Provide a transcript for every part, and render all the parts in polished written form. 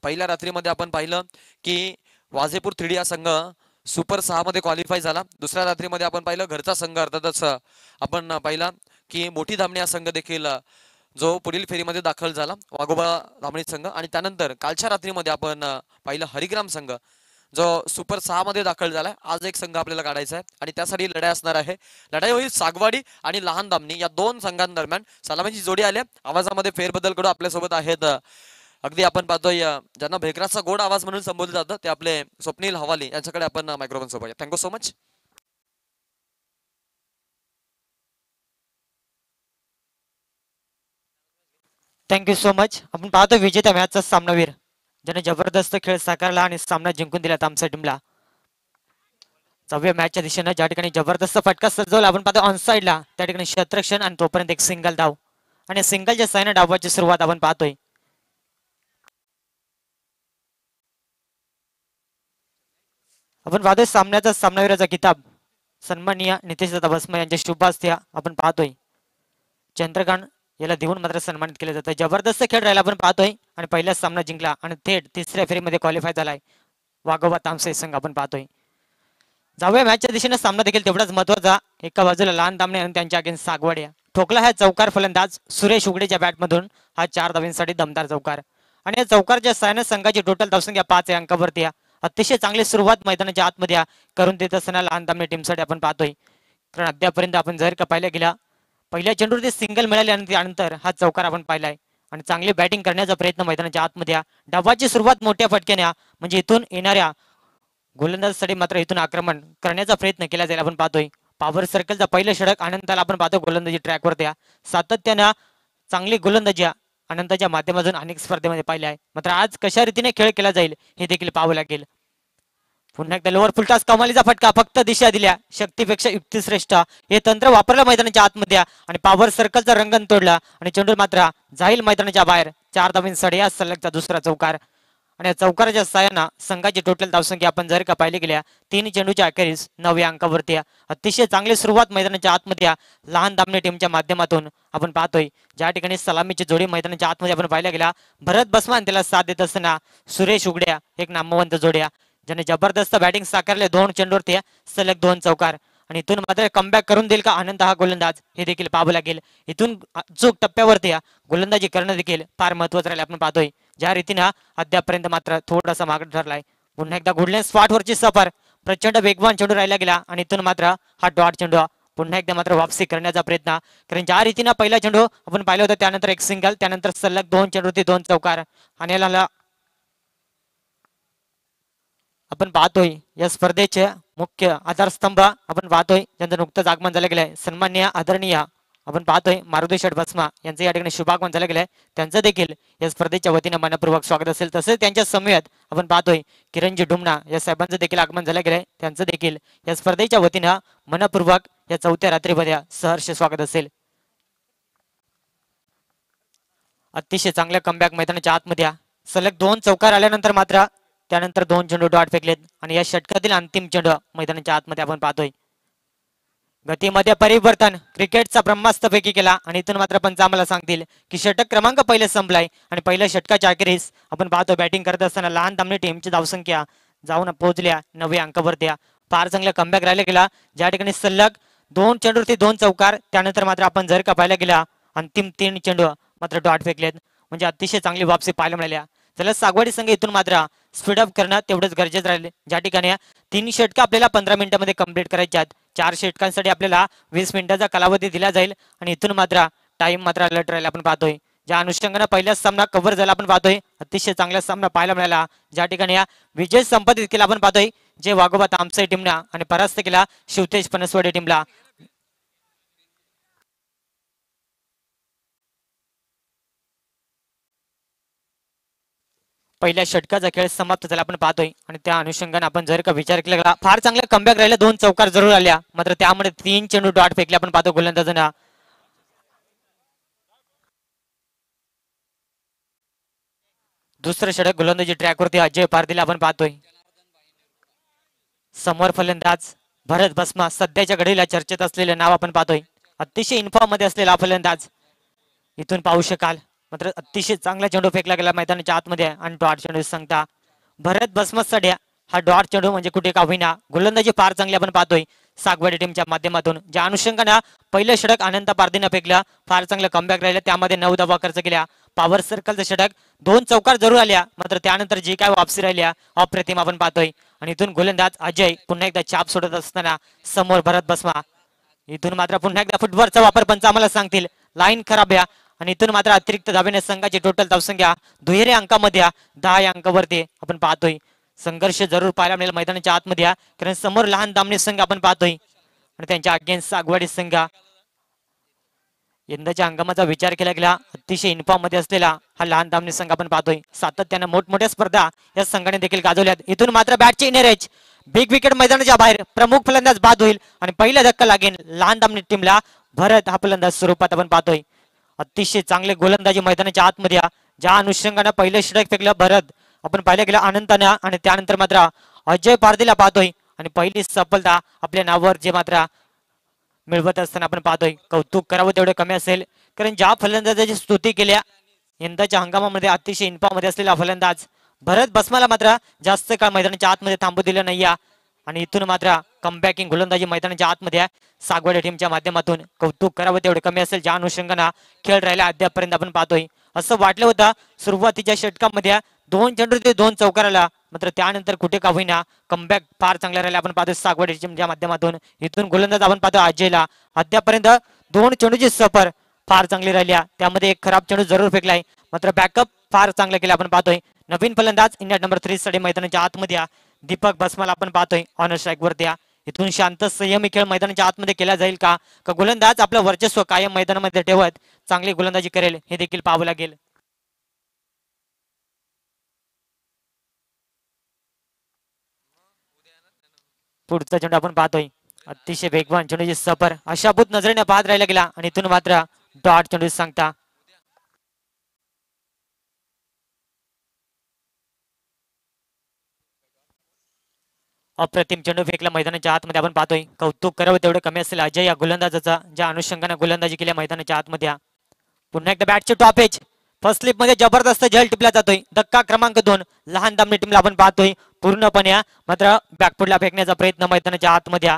पहिल्या रात्रीमध्ये आपण पाहिलं की वाझेपूर 3D हा संघ सुपर 6 मध्ये क्वालिफाय झाला। दुसऱ्या रात्रीमध्ये आपण पाहिलं घरचा संघ अर्थातच आपण पाहिला की मोठी धामणी हा संघ देखील जो पुढील फेरीमध्ये दाखल झाला वाघोबा धामणी संघ। आणि त्यानंतर कालच्या रात्रीमध्ये आपण पाहिलं हरिग्राम संघ जो सुपर 6 मध्ये दाखल झालाय। आज एक संघ आपल्याला काढायचा आहे आणि त्यासाठी लढाई असणार आहे। लढाई होईल सागवाडी आणि लहान दामणी या दोन संघांदरम्यान। सलामीची जोडी आली आवाजामध्ये फेरबदल करू आपल्यासोबत आहेत अगदी आपण पाहतोय ज्यांना भेकराचा गोड आवाज म्हणून संबोधलं जातं ते आपले स्वप्नील हवाली यांच्याकडे आपण मायक्रोफोन सोबत। Thank you so much. Thank you so much. आपण पाहतो विजेत्या मॅचचा सामनावीर ज्याने जबरदस्त खेळ साकारला आणि सामना जिंकून दिला आमच्या टीमला। 6व्या मॅचच्या दिशेने ज्या ठिकाणी जबरदस्त फटका सजवला आपण पाहतो ऑन साइडला त्या ठिकाणी क्षेत्रक्षण आणि तोपर्यंत एक सिंगल धाव आणि सिंगलच्या साहाय्याने डावाची सुरुवात आपण पाहतोय। आपण पाहतोय सामन्याचा सामनावीराचा किताब सन्माननीय नितेश दादा भस्म यांच्या शुभ हस्ते आपण पाहतोय चंद्रकांत याला देऊन मात्र सन्मानित केलं जातं। जबरदस्त खेळ राहिला आपण पाहतोय आणि पहिलाच सामना जिंकला आणि थेट तिसऱ्या फेरीमध्ये क्वालिफाय झालाय वाघोबा तामसे संघ आपण पाहतोय। 6व्या मॅचच्या दिशेने सामना देखील तेवढाच महत्वाचा। एका बाजूला लहान दामणे आणि त्यांच्या अगेन्स्ट सागवाड्या ठोकला हा चौकार फलंदाज सुरेश उगडेच्या बॅटमधून हा 4 धावांसाठी दमदार चौकार आणि या चौकारच्या साहाय्याने संघाची टोटल धावसंख्या 5 अंकावरती अतिशय चांगली सुरुवात मैदानाच्या आतमध्ये करून देत असताना लहान दामणे टीमसाठी आपण पाहतोय। कारण अद्यापर्यंत आपण जर का पाहिलं गेला पहिल्या चेंडूवरती सिंगल मिळाले आणि त्यानंतर हा चौकार आपण पाहिलाय आणि चांगली बॅटिंग करण्याचा प्रयत्न मैदानाच्या आतमध्ये डावाची सुरुवात मोठ्या फटक्याने म्हणजे इथून येणाऱ्या गोलंदाजासाठी मात्र इथून आक्रमण करण्याचा प्रयत्न केला जाईल आपण पाहतोय। पॉवर सर्कलचा पहिलं षटक आनंदाला आपण पाहतो गोलंदाजी ट्रॅकवरती सातत्यानं चांगली गोलंदाजी अनंताच्या माध्यमातून अनेक स्पर्धेमध्ये पाहिले आहे। मात्र आज कशा रीतीने खेळ केला जाईल हे देखील पाहावं लागेल। पुन्हा एकदा लोअर फुलटॉस कमालीचा फटका फक्त दिशा दिल्या शक्तीपेक्षा युक्ती श्रेष्ठ हे तंत्र वापरलं मैदानाच्या आतमध्ये आणि पॉवर सर्कलचा रंगण तोडला आणि चेंडू मात्र जाईल मैदानाच्या बाहेर 4 धावांसाठी या सलगचा दुसरा चौकार आणि चौकाराच्या साहाय्याने संघाची टोटल धावसंख्या आपण जर का पाहिली गेल्या 3 चेंडूच्या अखेरीस 9व्या अंकावरती अतिशय चांगली सुरुवात मैदानाच्या आतमध्ये लहान दामणे टीमच्या माध्यमातून आपण पाहतोय। ज्या ठिकाणी सलामीची जोडी मैदानाच्या आतमध्ये आपण पाहिल्या गेला भरत बसमान त्याला साथ देत असताना सुरेश उगड्या एक नामवंत जोड्या ज्याने जबरदस्त बॅटिंग साकारले 2 चेंडूवरती सलग 2 चौकार आणि इथून मात्र कमबॅक करून देईल का आनंद हा गोलंदाज हे देखील पाहावं लागेल। इथून चूक टप्प्यावरती गोलंदाजी करणं देखील फार महत्वाचं राहील आपण पाहतोय। ज्या रीतीने अद्यापर्यंत मात्र थोडासा मागे ठरलाय। पुन्हा एकदा गुडलेन स्पॉटवरची सफर प्रचंड वेगवान चेंडू राहिला गेला आणि इथून मात्र हा डॉट चेंडू पुन्हा एकदा मात्र वापसी करण्याचा प्रयत्न कारण ज्या रीतीने पहिला चेंडू आपण पाहिलं होतं त्यानंतर एक सिंगल त्यानंतर सलग 2 चेंडूवरती 2 चौकार आणि आपण पाहतोय या स्पर्धेचे मुख्य आधारस्तंभ आपण पाहतोय ज्यांचं नुकतंच आगमन झालं गेलंय सन्माननीय आदरणीय आपण पाहतोय मारुती षट भस्मा यांचं या ठिकाणी शुभागमन झालं गेलंय त्यांचं देखील या स्पर्धेच्या वतीने मनपूर्वक स्वागत असेल। तसेच त्यांच्या समवेत आपण पाहतोय किरणजी डुमना या साहेबांचं देखील आगमन झालं गेलंय त्यांचं देखील या स्पर्धेच्या वतीने मनपूर्वक या 4थ्या रात्रीमध्ये सहर्ष स्वागत असेल। अतिशय चांगल्या कमबॅक मैदानाच्या आतमध्ये सलग 2 चौकार आल्यानंतर मात्र त्यानंतर 2 चेंडू डॉट फेकलेत आणि या षटकातील अंतिम चेंडू मैदानाच्या आतमध्ये आपण पाहतोय। गतीमध्ये परिवर्तन क्रिकेटचा ब्रह्मास्त्र पैकी केला आणि इथून मात्र पंच आम्हाला सांगतील की षटक क्रमांक पहिले संपलाय आणि पहिल्या षटकाच्या अखेरीस आपण पाहतो बॅटिंग करत असताना लहान दामणी टीमची धावसंख्या जाऊन पोहोचल्या 9व्या अंकावरती फार चांगला कमबॅक राहिला गेला ज्या ठिकाणी सलग 2 चेंडूवरती 2 चौकार त्यानंतर मात्र आपण जर का पाहायला गेला अंतिम 3 चेंडू मात्र डॉट फेकलेत म्हणजे अतिशय चांगली वापसी पाहायला मिळाल्या। त्याला सागवाडी संघ इथून मात्र स्पीडअप करणं तेवढंच गरजेचं राहिले ज्या ठिकाणी 3 षटकं आपल्याला 15 मिनिटांमध्ये कंप्लीट करायचे आहेत। 4 षटकांसाठी आपल्याला 20 मिनिटाचा कालावधी दिला जाईल आणि इथून मात्र टाइम मात्र अलर्ट राहील आपण पाहतोय। ज्या अनुषंगाने पहिलाच सामना कव्हर झाला आपण पाहतोय अतिशय चांगला सामना पाहायला मिळाला ज्या ठिकाणी विजय संपादित केला आपण पाहतोय जे वाघोबा तामसे टीमला आणि परास्त केला शिवतेज पनसवाडी टीमला। पहिल्या षटकाचा खेळ समाप्त झाला आपण पाहतोय आणि त्या अनुषंगाने आपण जर का विचार केला फार चांगला कमबॅक राहिला 2 चौकार जरूर आल्या मात्र त्यामुळे 3 चेंडू डॉट फेकले आपण पाहतो गोलंदाजांना। दुसरं षटक गोलंदाजी ट्रॅकवरती अजय पारदीला आपण पाहतोय। समोर फलंदाज भरत बसमा सध्याच्या घडीला चर्चेत असलेले नाव आपण पाहतोय अतिशय इन्फॉर्म मध्ये असलेला फलंदाज इथून पाहू शकाल मात्र अतिशय चांगला चेंडू फेकला गेला मैदानाच्या आतमध्ये आणि डॉट चेंडू सांगता भरत भस्मत सड्या हा डॉट चेंडू म्हणजे कुठे का होईना गोलंदाजी फार चांगली आपण पाहतोय सागवाडी टीमच्या माध्यमातून ज्या अनुषंगाने पहिलं षटक अनंत पारदीनं फेकलं फार चांगलं कमबॅक राहिलं त्यामध्ये 9 धावा खर्च केल्या पॉवर सर्कलचं षटक 2 चौकार जरूर आल्या मात्र त्यानंतर जी काय वापसी राहिल्या अप्रतिम आपण पाहतोय आणि इथून गोलंदाज अजय पुन्हा एकदा चाप सोडत असताना समोर भरत भस्मा इथून मात्र पुन्हा एकदा फुटबॉलचा वापर पंच आम्हाला सांगतील लाईन खराब या आणि इथून मात्र अतिरिक्त धाब्याने संघाची टोटल धावसंख्या दुहेरी अंकामध्ये 10 अंकावरती आपण पाहतोय संघर्ष जरूर पाहायला मिळेल मैदानाच्या आतमध्ये कारण समोर लहान दामने संघ आपण पाहतोय आणि त्यांच्या अगेन्स्ट सागवाडी संघ यंदाच्या हंगामाचा विचार केला गेला अतिशय इन्फॉर्म असलेला हा लहान दामने संघ आपण पाहतोय सातत्याने मोठमोठ्या स्पर्धा या संघाने देखील गाजवल्यात इथून मात्र बॅटची इनर एज बिग विकेट मैदानाच्या बाहेर प्रमुख फलंदाज बाद होईल आणि पहिला धक्का लागेल लहान दामने टीमला भरत हा फलंदाज स्वरूपात आपण पाहतोय अतिशय चांगले गोलंदाजी मैदानाच्या आतमध्ये ज्या अनुषंगाने पहिलं षटक फेकलं भरत आपण पाहिलं गेलं आनंदानं आणि त्यानंतर मात्र अजय पारदीला पाहतोय आणि पहिली सफलता आपल्या नावावर जे मात्र मिळवत असताना आपण पाहतोय कौतुक करावं तेवढे कमी असेल कारण ज्या फलंदाजाची स्तुती केल्या यंदाच्या हंगामामध्ये अतिशय इन्फॉर्ममध्ये असलेला फलंदाज भरत भस्माला मात्र जास्त काळ मैदानाच्या आतमध्ये थांबू दिलं नाही आणि इथून मात्र कमबॅकिंग गोलंदाजी मैदानाच्या आतमध्ये सागवाडी टीमच्या माध्यमातून कौतुक करावं तेवढे कमी असेल ज्या अनुषंगाने खेळ राहिला अद्यापर्यंत आपण पाहतोय असं वाटलं होतं सुरुवातीच्या षटकामध्ये 2 चेंडू ते 2 चौकाराला मात्र त्यानंतर कुठे का होईना कमबॅक फार चांगला राहिला आपण पाहतोय सागवाडी टीमच्या माध्यमातून इथून गोलंदाज आपण पाहतो अजयला अद्यापर्यंत 2 चेंडूची सफर फार चांगली राहिल्या त्यामध्ये एक खराब चेंडू जरूर फेकलाय मात्र बॅकअप फार चांगला केला आपण पाहतोय नवीन फलंदाज इंडिया नंबर 3 साठी मैदानाच्या आतमध्ये दीपक भस्माला आपण पाहतोय ऑनर स्ट्राईक वरती इथून शांत संयमी खेळ मैदानाच्या आतमध्ये केला जाईल का गोलंदाज आपलं वर्चस्व कायम मैदानामध्ये ठेवत चांगली गोलंदाजी करेल हे देखील पाहावं लागेल पुढचा चेंडू आपण पाहतोय अतिशय वेगवान चेंडूची सफर अशाभूत नजरेने पाहत राहिला गेला आणि इथून मात्र डॉट चेंडू सांगता अप्रतिम चेंडू फेकला मैदानाच्या आतमध्ये आपण पाहतोय कौतुक करावं तेवढं कमी असेल अजय या गोलंदाजाचा ज्या अनुषंगाने गोलंदाजी केल्या मैदानाच्या आतमध्ये पुन्हा एकदा बॅटचे टॉप एज फर्स्ट स्लिप मध्ये जबरदस्त झेल टिपला जातोय धक्का क्रमांक 2 लहान दामनी टीमला आपण पाहतोय पूर्णपणे मात्र बॅकफुटला फेकण्याचा प्रयत्न मैदानाच्या आतमध्ये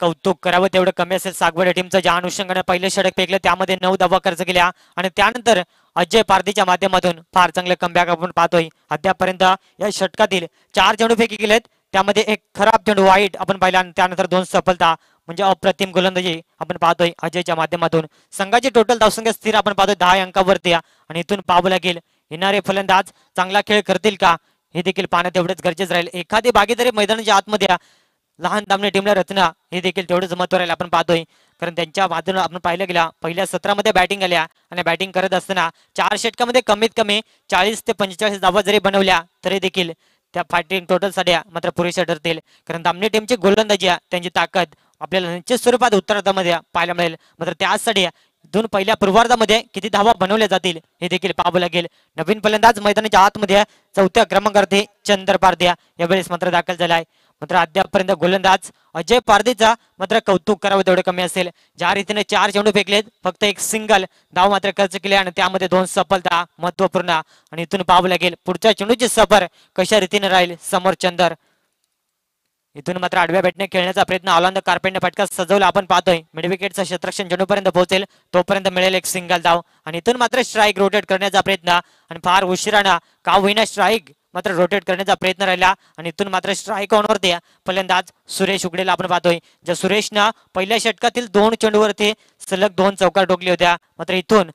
कौतुक करावं तेवढं कमी असेल सागवाडी टीमचं ज्या अनुषंगाने पहिले षटक फेकलं त्यामध्ये 9 धावा खर्च केल्या आणि त्यानंतर अजय पारदीच्या माध्यमातून फार चांगले कमबॅक आपण पाहतोय अद्यापर्यंत या षटकातील 4 चेंडू फेकी गेलेत त्यामध्ये एक खराब चेंडू वाईट आपण पाहिला आणि त्यानंतर 2 सफलता म्हणजे अप्रतिम गोलंदाजी आपण पाहतोय अजयच्या माध्यमातून संघाची टोटल धावसंख्या स्थिर आपण पाहतोय 10 अंकावरती आणि इथून पाहावं लागेल येणारे फलंदाज चांगला खेळ करतील का हे देखील पाहणं तेवढंच गरजेचं राहील एखादी भागीदारी मैदानाच्या आतमध्ये लहान दामने टीमला रचना हे देखील तेवढंच महत्त्व राहील आपण पाहतोय कारण त्यांच्या बाजूने आपण पाहिलं गेला पहिल्या सत्रामध्ये बॅटिंग आल्या आणि बॅटिंग करत असताना 4 षटकामध्ये कमीत कमी 40 ते 45 धावा जरी बनवल्या तरी देखील त्या फायटिंग टोटल साड्या मात्र पुरेशा ठरतील कारण दामने टीमची गोलंदाजी त्यांची ताकद आपल्याला निश्चित स्वरूपात उत्तरार्धामध्ये पाहायला मिळेल मात्र त्यासाठी दोन पहिल्या पूर्वार्धामध्ये किती धावा बनवल्या जातील हे देखील पाहावं लागेल नवीन फलंदाज मैदानाच्या आतमध्ये 4थ्या क्रमांकावरती चंद्र पारदिया यावेळेस मात्र दाखल झालाय मात्र अद्यापर्यंत गोलंदाज अजय पारदीचा मात्र कौतुक करावं तेवढं कमी असेल ज्या रीतीने 4 चेंडू फेकलेत फक्त एक सिंगल धाव मात्र खर्च केले आणि त्यामध्ये 2 सफलता महत्वपूर्ण आणि इथून पाहावं लागेल पुढच्या चेंडूची सफर कशा रीतीने राहील समोर चंदर इथून मात्र आडव्या बॅटने खेळण्याचा प्रयत्न ऑलांद कार्पेटने फटका सजवला आपण पाहतोय मिड विकेटचा क्षेत्ररक्षण चेंडूपर्यंत पोहोचेल तोपर्यंत मिळेल एक सिंगल धाव आणि इथून मात्र स्ट्राईक रोटेट करण्याचा प्रयत्न आणि फार उशिराना का होईना स्ट्राईक मात्र रोटेट करण्याचा प्रयत्न राहिला आणि इथून मात्र स्ट्राईक ऑनवरती फलंदाज सुरेश उगडेला आपण पाहतोय ज्या सुरेशनं पहिल्या षटकातील 2 चेंडूवरती सलग 2 चौकार ठोकल्या होत्या मात्र इथून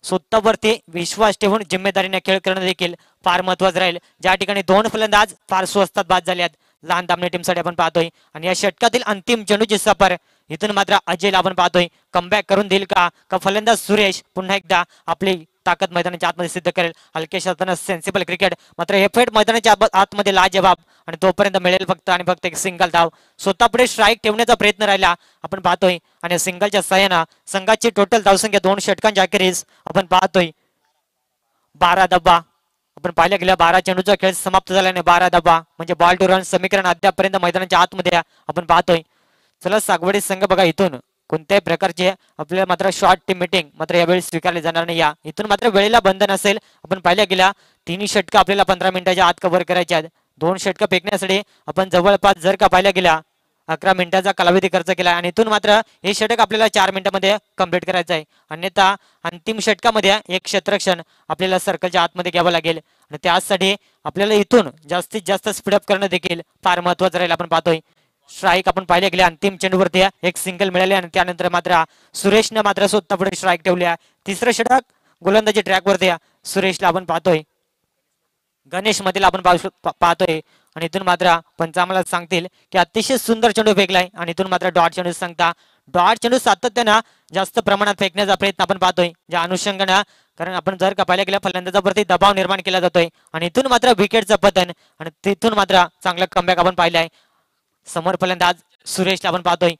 स्वतःवरती विश्वास ठेवून जिम्मेदारीने खेळ करणं देखील फार महत्वाचं राहील ज्या ठिकाणी 2 फलंदाज फार स्वस्तात बाद झाल्यात लहान दामने टीमसाठी आपण पाहतोय आणि या षटकातील अंतिम चेंडूची सफर इथून मात्र अजयला आपण पाहतोय कमबॅक करून देईल का फलंदाज सुरेश पुन्हा एकदा आपली ताकद मैदानाच्या आतमध्ये सिद्ध करेल हलके शब्दानं सेन्सिबल क्रिकेट मात्र हे फेट मैदानाच्या आतमध्ये लाजवाब आणि तोपर्यंत मिळेल फक्त आणि फक्त एक सिंगल धाव स्वतः पुढे स्ट्राईक ठेवण्याचा प्रयत्न राहिला आपण पाहतोय आणि सिंगलच्या सहाय्यानं संघाची टोटल धावसंख्या 2 षटकांच्या अखेरीस आपण पाहतोय 12 धावा आपण पाहिलं गेल्या 12 चेंडूचा खेळ समाप्त झाल्याने 12 धावा म्हणजे बॉल टू रन समीकरण अद्यापर्यंत मैदानाच्या आतमध्ये आपण पाहतोय चला सागवडी संघ बघा इथून कोणत्याही प्रकारचे आपल्याला मात्र शॉर्ट टीम मीटिंग मात्र यावेळी स्वीकारले जाणार नाही. या इथून मात्र वेळेला बंधन असेल. आपण पाहिल्या गेल्या तिन्ही षटकं आपल्याला 15 मिनिटाच्या आत कव्हर करायचे आहेत. 2 षटकं फेकण्यासाठी आपण जवळपास जर का पाहिल्या गेल्या 11 मिनिटाचा कालावधी खर्च केला आणि इथून मात्र हे षटक आपल्याला 4 मिनिटांमध्ये कंप्लीट करायचं आहे. अन्यथा अंतिम षटकामध्ये एक क्षेत्ररक्षण आपल्याला सर्कलच्या आतमध्ये घ्यावं लागेल आणि त्यासाठी आपल्याला इथून जास्तीत जास्त स्पीडअप करणं देखील फार महत्वाचं राहील. आपण पाहतोय स्ट्राईक आपण पाहिले गेले अंतिम चेंडूवरती एक सिंगल मिळाले आणि त्यानंतर मात्र सुरेशनं मात्र स्वतः पुढे स्ट्राईक ठेवल्या. तिसरं षटक गोलंदाजी ट्रॅकवरती सुरेशला आपण पाहतोय. गणेश मधील आपण पाहतोय आणि इथून मात्र पंच आम्हाला सांगतील की अतिशय सुंदर चेंडू फेकलाय आणि इथून मात्र डॉट चेंडू सांगता डॉट चेंडू सातत्यानं जास्त प्रमाणात फेकण्याचा प्रयत्न आपण पाहतोय ज्या अनुषंगानं. कारण आपण जर का पाहिल्या गेल्या फलंदाजावरती दबाव निर्माण केला जातोय आणि इथून मात्र विकेटचं पतन आणि तिथून मात्र चांगला कमबॅक आपण पाहिलाय. समोर फलंदाज सुरेशला आपण पाहतोय.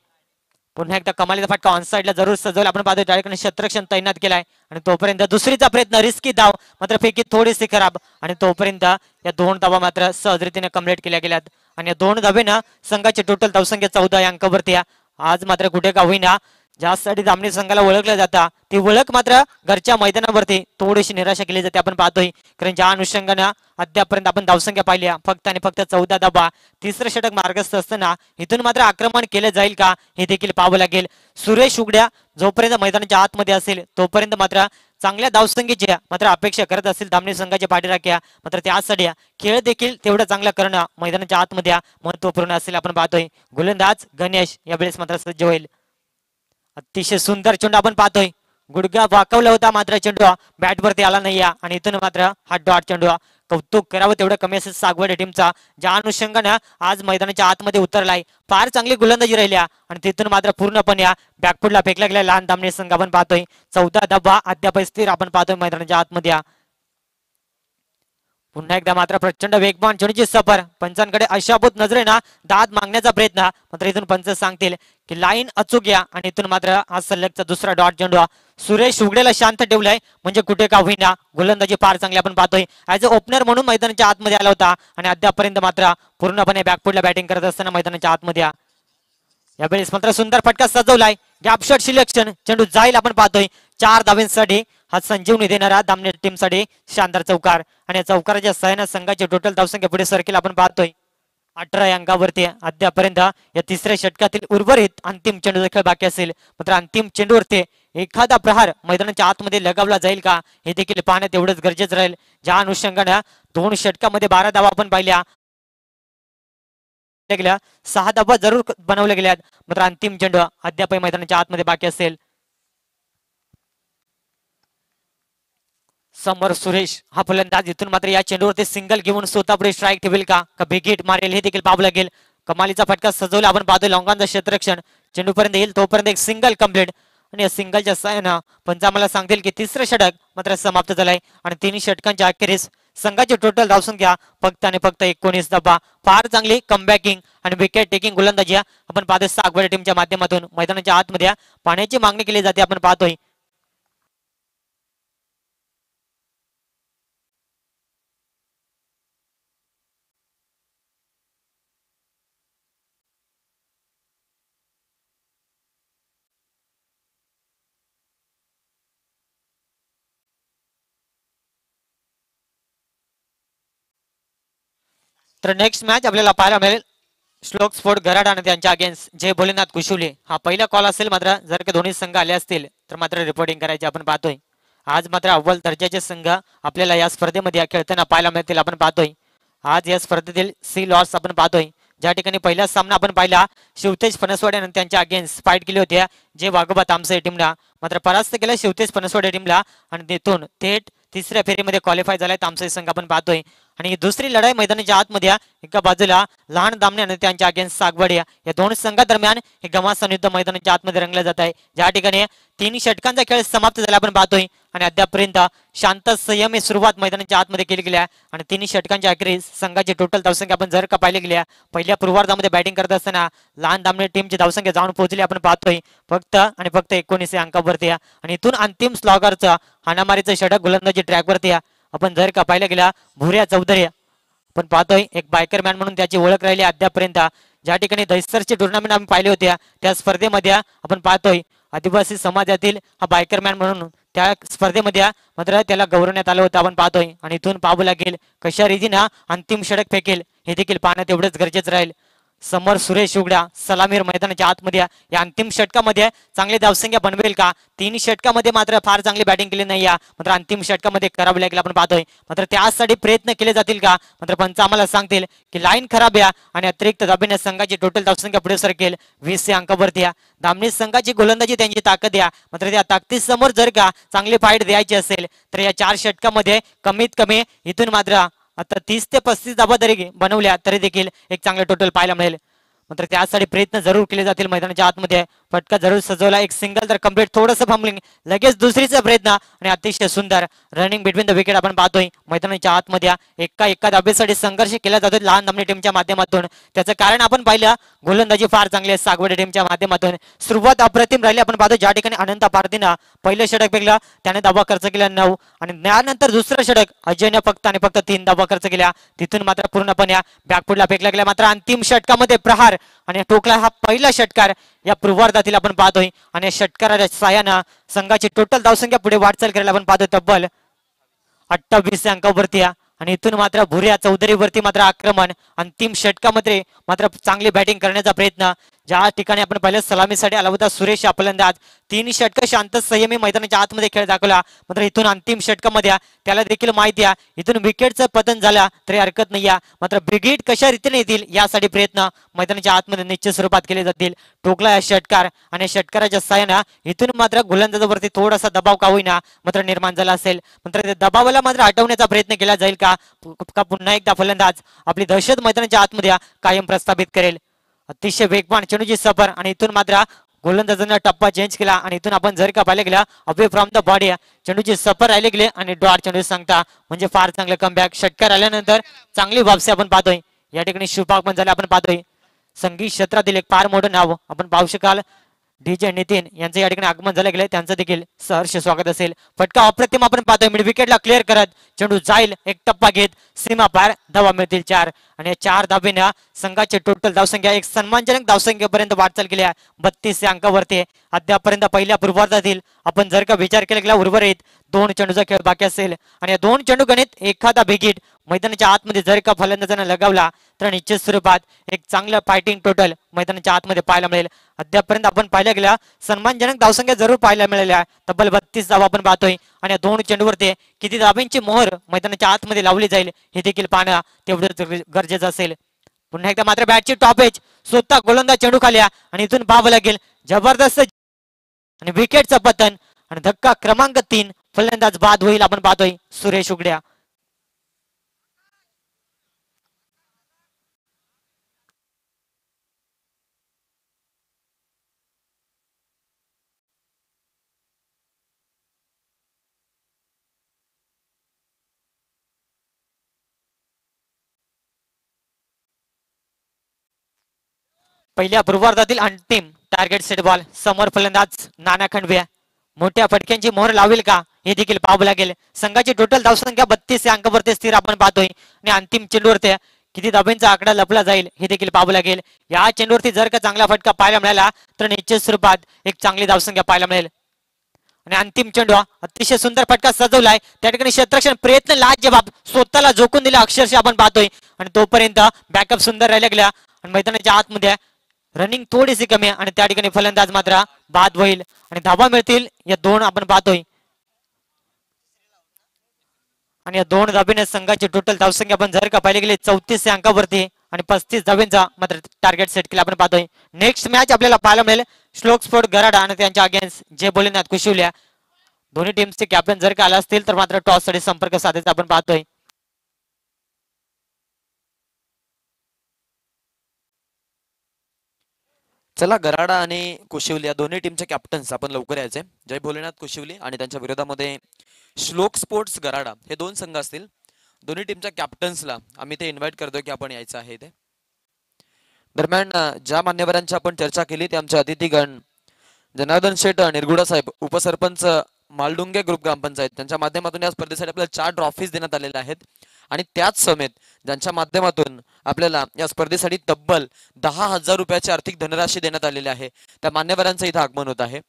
पुन्हा एकदा कमालीचा फटका ऑन साईडला जरूर सजवला आपण पाहतोय. डायरेक्ट क्षेत्ररक्षण तैनात केलाय आणि तोपर्यंत दुसरीचा प्रयत्न रिस्की धाव मात्र फेकी थोडीशी खराब आणि तोपर्यंत या 2 धावा मात्र सहजरीतीने कंप्लीट केल्या गेल्यात आणि या 2 धावेनं संघाची टोटल धावसंख्या 14 या अंकावरती. आज मात्र कुठे का होईना ज्यासाठी धामणी संघाला ओळखलं जातं ती ओळख मात्र घरच्या मैदानावरती थोडीशी निराशा केली जाते आपण पाहतोय. कारण ज्या अनुषंगानं अद्यापर्यंत आपण धावसंख्या पाहिली फक्त आणि फक्त 14 धावा. तिसरं षटक मार्गस्थ असताना इथून मात्र आक्रमण केलं जाईल का हे देखील पाहावं लागेल. सुरेश उघड्या जोपर्यंत मैदानाच्या आतमध्ये असेल तोपर्यंत मात्र चांगल्या धावसंख्येची मात्र अपेक्षा करत असेल धामणी संघाच्या पाठीराख्या. मात्र त्यासाठी खेळ देखील तेवढं चांगलं करणं मैदानाच्या आतमध्ये महत्वपूर्ण असेल आपण पाहतोय. गोलंदाज गणेश यावेळेस मात्र सज्ज होईल. अतिशय सुंदर चेंडू आपण पाहतोय. गुडघा वाकवला होता मात्र चेंडू बॅटवरती आला नाही आणि इथून मात्र हा डॉट चेंडू. कौतुक करावं तेवढं कमी असेल सागवड टीमचा ज्या अनुषंगानं आज मैदानाच्या आतमध्ये उतरलाय. फार चांगली गोलंदाजी राहिल्या आणि तिथून मात्र पूर्णपणे बॅकफुटला फेकला गेला लहान धामणी संघ आपण पाहतोय. 14 धावा अद्याप स्थिर आपण पाहतोय मैदानाच्या आतमध्ये. पुन्हा एकदा मात्र प्रचंड वेगवान चेंडूची सफर पंचांकडे अशाभूत नजरेना दाद मागण्याचा प्रयत्न मात्र इथून पंच सांगतील की लाईन अचूक घ्या आणि इथून मात्र हा सलगचा दुसरा डॉट चेंडू. सुरेश उघडेला शांत ठेवलाय म्हणजे कुठे का होईना गोलंदाजी फार चांगली आपण पाहतोय. ऍज अ ओपनर म्हणून मैदानाच्या आतमध्ये आला होता आणि अद्यापर्यंत मात्र पूर्णपणे बॅकफुटला बॅटिंग करत असताना मैदानाच्या आतमध्ये. यावेळेस मात्र सुंदर फटका सजवलाय. गॅप शॉट सिलेक्शन चेंडू जाईल आपण पाहतोय. 4 धावेंसाठी हा संजीवनी देणारा धामणी टीमसाठी शानदार चौकार आणि या चौकाराच्या सहाय्याने संघाची टोटल धावसंख्या पुढे सरकेल आपण पाहतोय 18 अंकावरती. अद्यापर्यंत या तिसऱ्या षटकातील उर्वरित अंतिम चेंडू देखील बाकी असेल. मात्र अंतिम चेंडूवरती एखादा प्रहार मैदानाच्या आतमध्ये लगावला जाईल का हे देखील पाहण्यात एवढंच गरजेचं राहील. ज्या अनुषंगाने 2 षटकामध्ये 12 धावा आपण पाहिल्या गेल्या 6 धावा जरूर बनवल्या गेल्यात. मात्र अंतिम चेंडू अद्याप मैदानाच्या आतमध्ये बाकी असेल. समोर सुरेश हा फलंदाज इथून मात्र या चेंडूवरती सिंगल घेऊन स्वतः पुढे स्ट्राईक ठेवेल का बिगेट मारेल हे देखील पाहावं लागेल. कमालीचा फटका सजवला आपण पाहतोय. लॉंगांचा क्षेत्ररक्षण चेंडूपर्यंत येईल तोपर्यंत एक सिंगल कंप्लीट आणि या सिंगलच्या सहाय्यानं पंच आम्हाला सांगतील की तिसरं षटक मात्र समाप्त झालंय आणि 3 षटकांच्या अखेरीस संघाची टोटल धावसंख्या फक्त आणि फक्त 19 धावा. फार चांगली कमबॅकिंग आणि विकेट टेकिंग गोलंदाजी आपण पाहतोय सागवड टीमच्या माध्यमातून. मैदानाच्या आतमध्ये पाण्याची मागणी केली जाते आपण पाहतोय. तर नेक्स्ट मॅच आपल्याला पाहायला मिळेल श्लोक स्पोर्ट गराड आणि त्यांच्या अगेन्स्ट जय भोलेनाथ कुशुले. हा पहिला कॉल असेल. मात्र जर का दोन्ही संघ आले असतील तर मात्र रिपोर्टिंग करायचे आपण पाहतोय. आज मात्र अव्वल दर्जाचे संघ आपल्याला या स्पर्धेमध्ये खेळताना पाहायला मिळतील आपण पाहतोय. आज या स्पर्धेतील सी लॉस आपण पाहतोय. ज्या ठिकाणी पहिला सामना आपण पाहिला शिवतेज फणसवाडे आणि त्यांच्या अगेन्स्ट फाईट केली होती जे वाघोबा तामसे टीमला मात्र परास्त केलं शिवतेज फणसवाडे टीमला आणि तिथून थेट तिसऱ्या फेरीमध्ये क्वालिफाय झालाय तामसे संघ आपण पाहतोय. आणि ही दुसरी लढाई मैदानाच्या आतमध्ये एका बाजूला लहान दामणे आणि त्यांच्या अगेन्स्ट सागवड या 2 संघादरम्यान हे घमासान युद्ध मैदानाच्या आतमध्ये रंगलं जात आहे. ज्या ठिकाणी 3 षटकांचा खेळ समाप्त झाला आपण पाहतोय आणि अद्यापर्यंत शांत संयमी सुरुवात मैदानाच्या आतमध्ये केली गेली आणि 3 षटकांच्या अखेरीस संघाची टोटल धावसंख्या आपण जर का पाहिली गेल्या पहिल्या पूर्वार्धामध्ये बॅटिंग करत असताना लहान दामणे टीमची धावसंख्या जाऊन पोहोचली आपण पाहतोय फक्त आणि फक्त 19 अंकावरती आणि इथून अंतिम स्लॉगरचं हाणामारीचं षटक गोलंदाजी ट्रॅकवरती आपण जर का पाहिलं गेला भुऱ्या चौधरी आपण पाहतोय एक बायकर मॅन म्हणून त्याची ओळख राहिली अद्यापर्यंत. ज्या ठिकाणी दहिसरचे टुर्नामेंट आम्ही पाहिले होते त्या स्पर्धेमध्ये आपण पाहतोय आदिवासी समाजातील हा बायकर मॅन म्हणून त्या स्पर्धेमध्ये मात्र त्याला गौरवण्यात आलं होतं आपण पाहतोय. आणि इथून पाहावं लागेल कशा रीतीनं अंतिम षटक फेकेल हे देखील पाहणं तेवढंच गरजेचं राहील. समोर सुरेश उघडा सलामीर मैदानाच्या आतमध्ये या अंतिम षटकामध्ये चांगले धावसंख्या बनवेल का. 3 षटकामध्ये मात्र फार चांगली बॅटिंग केली नाही मात्र अंतिम षटकामध्ये करावं लागेल आपण पाहतोय. मात्र त्यासाठी प्रयत्न केले जातील का. मात्र पंच आम्हाला सांगतील की लाईन खराब या आणि अतिरिक्त दाबीने संघाची टोटल धावसंख्या पुढे सरकेल 20 अंकावरती या. दामणी संघाची गोलंदाजी त्यांची ताकद या मात्र त्या ताकदीसमोर जर का चांगली फाईट द्यायची असेल तर या 4 षटकामध्ये कमीत कमी इथून मात्र आता 30 ते 35 धाबा जरी बनवल्या तरी देखील एक चांगलं टोटल पाहायला मिळेल. मात्र त्यासाठी प्रयत्न जरूर केले जातील मैदानाच्या आतमध्ये. फटका जरूर सजवला एक सिंगल तर कम्प्लीट थोडंसं फंबलिंग लगेच दुसरीचा प्रयत्न आणि अतिशय सुंदर रनिंग बिटवीन द विकेट आपण पाहतोय मैदानाच्या आतमध्ये. एका धाबेसाठी संघर्ष केला जातो लहान दामणी टीमच्या माध्यमातून. त्याचं कारण आपण पाहिलं गोलंदाजी फार चांगली आहे सागवडे टीमच्या माध्यमातून. सुरुवात अप्रतिम राहिली आपण पाहतो. ज्या ठिकाणी अनंत पारदीनं पहिलं षटक फेकलं त्याने धाबा खर्च केला 9 आणि त्यानंतर दुसरं षटक अजयने फक्त 3 धाबा खर्च केल्या. तिथून मात्र पूर्णपणे बॅकफुटला फेकला गेला. मात्र अंतिम षटकामध्ये प्रहार आणि टोकला हा पहिला षटकार या पूर्वार्धातील आपण पाहतोय. आणि षटकाराच्या साहाय्यानं संघाची टोटल धावसंख्या पुढे वाटचाल करायला आपण पाहतोय तब्बल 28 अंकावरती. आणि इथून मात्र भुऱ्या चौधरीवरती मात्र आक्रमण. अंतिम षटकामध्ये मात्र चांगली बॅटिंग करण्याचा प्रयत्न. ज्या ठिकाणी आपण पहिल्या सलामीसाठी आला होता सुरेश फलंदाज 3 षटक शांत संयमी मैदानाच्या आतमध्ये खेळ दाखवला. मात्र इथून अंतिम षटकामध्ये त्याला देखील माहिती आहे इथून विकेटचं पतन झाला तरी हरकत नाही. मात्र ब्रिगेड कशा रीतीने येतील यासाठी प्रयत्न मैदानाच्या आतमध्ये निश्चित स्वरूपात केले जातील. टोकला या षटकार आणि षटकाराच्या साहाय्यानं इथून मात्र गोलंदाजावरती थोडासा दबाव का होईना मात्र निर्माण झाला असेल. मात्र त्या दबावाला मात्र हटवण्याचा प्रयत्न केला जाईल का पुन्हा एकदा फलंदाज आपली दहशत मैदानाच्या आतमध्ये कायम प्रस्थापित करेल. अतिशय वेगवान चेंडूची सफर आणि इथून मात्र गोलंदाजांना टप्पा चेंज केला. आणि इथून आपण जर का पाहिले गेला अवे फ्रॉम द बॉडी चेंडूची सफर राहिले गेले आणि डॉट चेंडू सांगता म्हणजे फार चांगलं कमबॅक. षटकार आल्यानंतर चांगली वापसी आपण पाहतोय. या ठिकाणी शुभाग पण झाले आपण पाहतोय. संगीत क्षेत्रातील एक फार मोठं नाव आपण पाहू शकाल डीजे नितीन यांचं या ठिकाणी आगमन झालं गेलं त्यांचं देखील सहर्ष स्वागत असेल. फटका अप्रतिम आपण पाहतोय मिड विकेटला क्लिअर करत चेंडू जाईल एक टप्पा घेत सीमा पार धावा मिळतील 4 आणि 4 धाबेनं संघाची टोटल धावसंख्या एक सन्मानजनक धावसंख्येपर्यंत वाटचाल केली 32 अंकावरती. अद्यापर्यंत पहिल्या पूर्वार्धातील आपण जर का विचार केला गेला उर्वरित 2 चेंडूचा खेळ बाकी असेल आणि या 2 चेंडू गणित एखादा बिगिट मैदानाच्या आतमध्ये जर का फलंदाजांना लगावला तर निश्चित स्वरूपात एक चांगलं फायटिंग टोटल मैदानाच्या आतमध्ये पाहायला मिळेल. अद्यापर्यंत आपण पाहिल्या गेल्या सन्मानजनक धावसंख्या जरूर पाहायला मिळाल्या तब्बल 32 धावा आपण पाहतोय. आणि या 2 चेंडूवरती किती धाब्यांची मोहर मैदानाच्या आतमध्ये लावली जाईल हे देखील पाहणं तेवढंच गरजेचं असेल. पुन्हा एकदा मात्र बॅटची टॉप एज स्वतः गोलंदाज चेंडू खाली आणि इथून पाहावं लागेल जबरदस्त आणि विकेटचं पतन आणि धक्का क्रमांक 3 फलंदाज बाद होईल आपण पाहतोय सुरेश उघड्या. पहिल्या पूर्वार्धातील अंतिम टार्गेट सेट बॉल समोर फलंदाज नाना खंडवे मोठ्या फटक्यांची मोहर लावेल का हे देखील पाहावं लागेल. संघाची टोटल धावसंख्या 32 अंकावरती स्थिर आपण पाहतोय आणि अंतिम चेंडूवरती किती धाब्यांचा आकडा लपला जाईल हे देखील पाहावं लागेल. या चेंडूवरती जर का चांगला फटका पाहायला मिळाला तर निश्चित स्वरूपात एक चांगली धावसंख्या पाहायला मिळेल. आणि अंतिम चेंडू अतिशय सुंदर फटका सजवलाय त्या ठिकाणी क्षेत्ररक्षण प्रयत्न लाजवाब स्वतःला झोकून दिला अक्षरशः आपण पाहतोय. आणि तोपर्यंत बॅकअप सुंदर राहिला गेला आणि मैदानाच्या आतमध्ये रनिंग थोडीशी कमी आणि त्या ठिकाणी फलंदाज मात्र बाद होईल आणि धाबा मिळतील या 2 आपण पाहतोय. आणि या 2 धाबेने संघाची टोटल धावसंख्या आपण जर का पाहिले गेले 34 अंकावरती आणि 35 धाब्यांचा मात्र टार्गेट सेट केला आपण पाहतोय. नेक्स्ट मॅच आपल्याला पाहायला मिळेल श्लोक स्पोर्ट गराडा आणि त्यांच्या अगेन्स्ट जे बोलण्यात कुशिवल्या. दोन्ही टीमचे कॅप्टन जर का आला असतील तर मात्र टॉस साठी संपर्क साधायचा आपण पाहतोय. चला गराडा आणि कुशिवली या दोन्ही टीमचे कॅप्टन्स आपण लवकर यायचे. जय भोलेनाथ कुशिवली आणि त्यांच्या विरोधामध्ये श्लोक स्पोर्ट्स गराडा हे 2 संघ असतील. दोन्ही टीमच्या कॅप्टन्सला आम्ही ते इन्व्हाइट करतोय की आपण यायचं आहे. ते दरम्यान ज्या मान्यवरांची आपण चर्चा केली ते आमचे अतिथीगण जनार्दन शेठ निरगुडा साहेब उपसरपंच मालडुंगे ग्रुप ग्रामपंचायत त्यांच्या माध्यमातून या स्पर्धेसाठी आपल्याला 4 ट्रॉफीज देण्यात आलेल्या आहेत. आणि त्याच समेत ज्यांच्या माध्यमातून आपल्याला या स्पर्धेसाठी तब्बल 10,000 रुपयाची आर्थिक धनराशी देण्यात आलेली आहे, त्या मान्यवरांचं इथं आगमन होत आहे,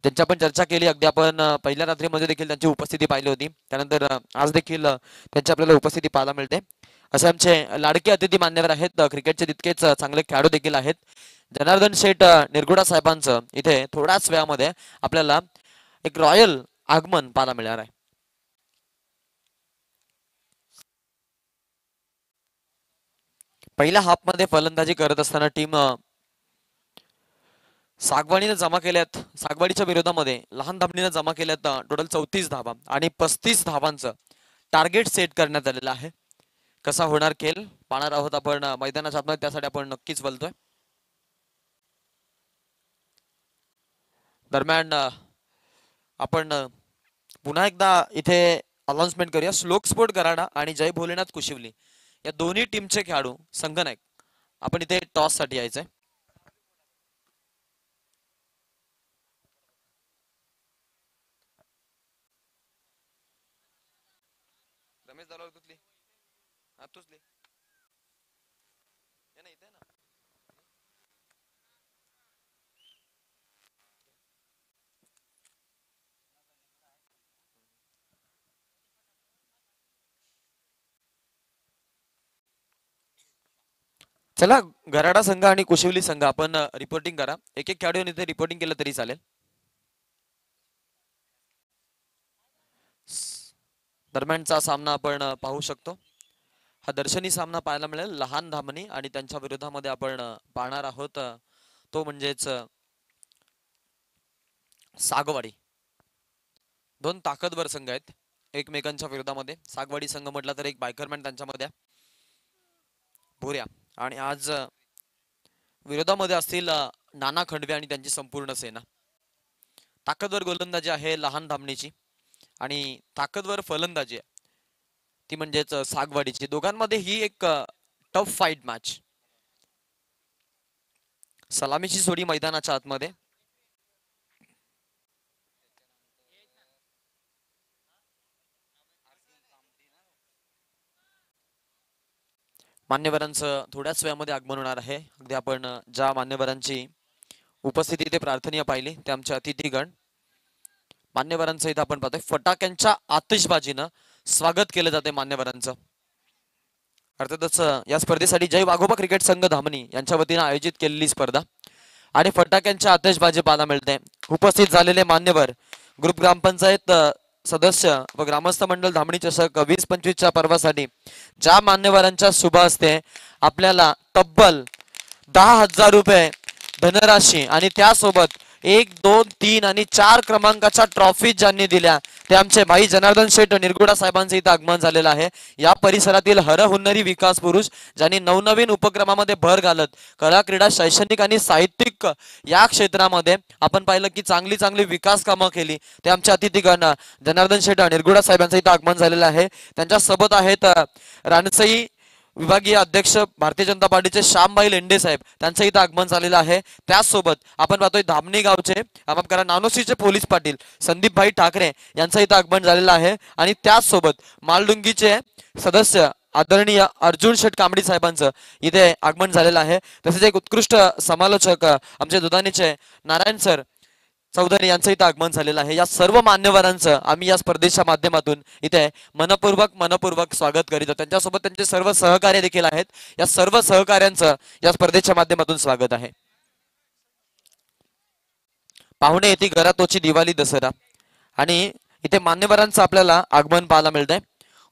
ज्यांची आपण चर्चा केली. अगदी आपण पहिल्या रात्रीमध्ये देखील त्यांची उपस्थिती पाहिली होती, त्यानंतर आज देखील त्यांची आपल्याला उपस्थिती पाहायला मिळते. असे आमचे लाडके अतिथी मान्यवर आहेत, क्रिकेटचे तितकेच चांगले खेळाडू देखील आहेत. जनार्दन शेठ निरगुडा साहेबांचं इथे थोड्याच वेळामध्ये आपल्याला एक रॉयल आगमन पाहायला मिळणार आहे. पहिल्या हाफ मध्ये फलंदाजी करत असताना टीम सागवाडीने जमा केल्यात, सागवाडीच्या विरोधामध्ये लहान धामणीने जमा केल्यात टोटल 34 धावा आणि 35 धावांचं टार्गेट सेट करण्यात आलेलं आहे. कसा होणार खेळ पाहणार आहोत आपण मैदानाच्या आतमध्ये, त्यासाठी आपण नक्कीच बोलतोय. दरम्यान आपण पुन्हा एकदा इथे अनाउन्समेंट करूया. श्लोक स्पोर्ट गराडा आणि जय भोलेनाथ कुशिवली या दोन्ही टीमचे खेळाडू संघनायक आपण इथे टॉस साठी यायचंय. रमेश दालवाल कुठली तुझली इथे ना. चला गराडा संघ आणि कुशिवली संघ आपण रिपोर्टिंग करा. एक एक खेळाडू इथे रिपोर्टिंग केलं तरी चालेल. दरम्यानचा सामना आपण पाहू शकतो. हा दर्शनी सामना पाहायला मिळेल. लहान धामणी आणि त्यांच्या विरोधामध्ये आपण पाहणार आहोत तो म्हणजेच सागवाडी. दोन ताकदवर संघ आहेत एकमेकांच्या विरोधामध्ये. सागवाडी संघ म्हटला तर एक बायकरमॅन त्यांच्यामध्ये भोऱ्या, आणि आज विरोधामध्ये असतील नाना खंडवे आणि त्यांची संपूर्ण सेना. ताकदवर गोलंदाजी आहे लहान धामणीची आणि ताकदवर फलंदाजी आहे ती म्हणजेच सागवाडीची. दोघांमध्ये ही एक टफ फाईट मॅच. सलामीची सोडी मैदानाच्या आतमध्ये. मान्यवरांचं थोड्याच वेळामध्ये आगमन होणार आहे. अगदी आपण ज्या मान्यवरांची उपस्थिती इथे प्रार्थनीय पाहिली ते आमचे अतिथीगण. मान्यवरांचं इथं आपण पाहतोय फटाक्यांच्या आतिषबाजीनं स्वागत केलं जाते मान्यवरांचं. अर्थातच या स्पर्धेसाठी जय वाघोबा क्रिकेट संघ धामणी यांच्या वतीनं आयोजित केलेली स्पर्धा आणि फटाक्यांच्या आतिषबाजी पाहायला मिळते. उपस्थित झालेले मान्यवर ग्रुप ग्रामपंचायत सदस्य व ग्रामस्थ मंडळ धामणी चषक 20-25च्या पर्वासाठी ज्या मान्यवरांच्या शुभ हस्ते आपल्याला तब्बल 10,000 रुपये धनराशी आणि त्यासोबत 1, 2, 3 आणि 4 क्रमांकाच्या ट्रॉफी ज्यांनी दिल्या ते आमचे भाई जनार्दन शेठ निरगुडा साहेबांचे इथं आगमन झालेलं आहे. या परिसरातील हरहुन्नरी विकास पुरुष ज्यांनी नवनवीन उपक्रमामध्ये भर घालत कला क्रीडा शैक्षणिक आणि साहित्यिक या क्षेत्रामध्ये आपण पाहिलं की चांगली चांगली विकास कामं केली ते आमच्या अतिथीगण जनार्दन शेठ निरगुडा साहेबांचं इथं आगमन झालेलं आहे. त्यांच्या सोबत आहेत रानसई विभागीय अध्यक्ष भारतीय जनता पार्टीचे श्यामभाई लेंडे साहेब, त्यांचं इथं आगमन झालेलं आहे. त्याचसोबत आपण पाहतोय धामणी गावचे माफ करा नानोशीचे पोलीस पाटील संदीपभाई ठाकरे यांचं इथं आगमन झालेलं आहे. आणि त्याचसोबत मालडुंगीचे सदस्य आदरणीय अर्जुन शेठ कांबडी साहेबांचं इथे आगमन झालेलं आहे. तसेच एक उत्कृष्ट समालोचक आमचे दुधानीचे नारायण सर चौधरी यांचं इथं आगमन झालेलं आहे. या सर्व मान्यवरांचं आम्ही या स्पर्धेच्या माध्यमातून इथे मनपूर्वक स्वागत करीत आहोत. त्यांच्यासोबत त्यांचे सर्व सहकार्य देखील आहेत. या सर्व सहकार्यांचं या स्पर्धेच्या माध्यमातून स्वागत आहे. पाहुणे येथे घरातोची दिवाळी दसरा आणि इथे मान्यवरांचं आपल्याला आगमन पाहायला मिळतंय.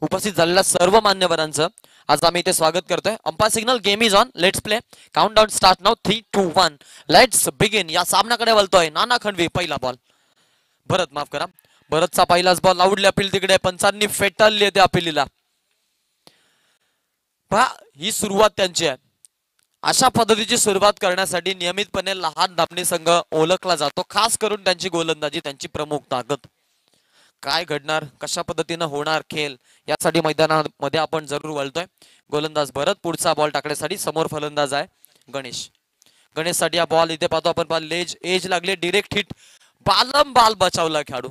उपस्थित झालेल्या सर्व मान्यवरांचं आज आम्ही इथे स्वागत करतोय. Umpire signal game is on. Let's play. Count down start now. 3, 2, 1 let's begin. या सामन्याकडे वळतोय नाना खंडवी. पहिला बॉल भरत माफ करा भरतचा पहिलाच बॉल आवडली अपील तिकडे पंचांनी फेटाळली त्या अपिलीला. पहा ही सुरुवात त्यांची आहे. अशा पद्धतीची सुरुवात करण्यासाठी नियमितपणे लहान धामणी संघ ओळखला जातो. खास करून त्यांची गोलंदाजी त्यांची प्रमुख ताकद. काय घडणार कशा पद्धतीनं होणार खेळ यासाठी मैदानामध्ये आपण जरूर वळतोय. गोलंदाज भरत पुढचा बॉल टाकण्यासाठी समोर फलंदाज आहे गणेश. गणेश साठी हा बॉल इथे पाहतो आपण. लेज एज लागले डिरेक्ट हिट. बाल बचावला खेळाडू.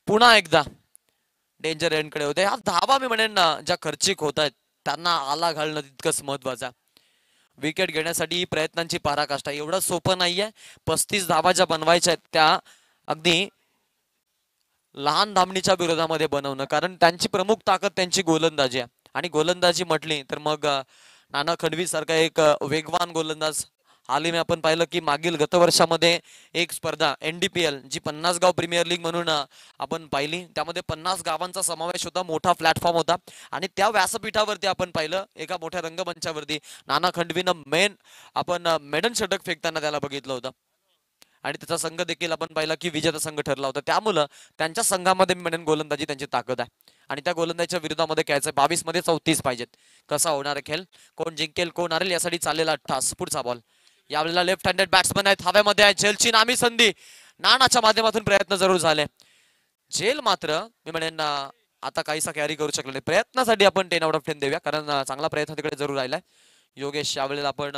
पुन्हा एकदा डेंजर एंडकडे होते. हा धावा मी म्हणेन ना ज्या खर्चिक होत आहेत त्यांना आला घालणं तितकंच महत्वाचं आहे. विकेट घेण्यासाठी ही प्रयत्नांची पराकाष्ठा एवढं सोपं नाहीये. 35 धावा ज्या बनवायच्या आहेत त्या अगदी लहान धामणीच्या विरोधामध्ये बनवणं, कारण त्यांची प्रमुख ताकद त्यांची गोलंदाजी आहे. आणि गोलंदाजी म्हटली तर मग नाना खडवी सारखा एक वेगवान गोलंदाज हाली मी आपण पाहिलं की मागील गतवर्षामध्ये एक स्पर्धा NDPL जी 50 गाव प्रीमियर लीग म्हणून आपण पाहिली, त्यामध्ये 50 गावांचा समावेश होता, मोठा प्लॅटफॉर्म होता. आणि त्या व्यासपीठावरती आपण पाहिलं एका मोठ्या रंगमंचावरती नाना खंडवीनं आपण मेडन षटक फेकताना त्याला बघितलं होतं. आणि त्याचा संघ देखील आपण पाहिला की विजेता संघ ठरला होता. त्यामुळं त्यांच्या संघामध्ये मी म्हणेन गोलंदाजी त्यांची ताकद आहे. आणि त्या गोलंदाजीच्या विरोधामध्ये खेळायचं 22 मध्ये 34 पाहिजेत. कसा होणार आहे खेळ, कोण जिंकेल कोण हरेल यासाठी चाललेला ठस. पुढचा बॉल यावेळेला लेफ्ट हँडेड बॅट्समन आहेत, हव्यामध्ये आहे. झेलची नामी संधी, नानाच्या माध्यमातून प्रयत्न जरूर झाले. झेल मात्र मी म्हणेन आता काहीसा कॅरी करू शकले नाही. प्रयत्नासाठी आपण 10 आउट ऑफ 10 देऊया, कारण चांगला प्रयत्न तिकडे जरूर राहिलाय. योगेश यावेळेला आपण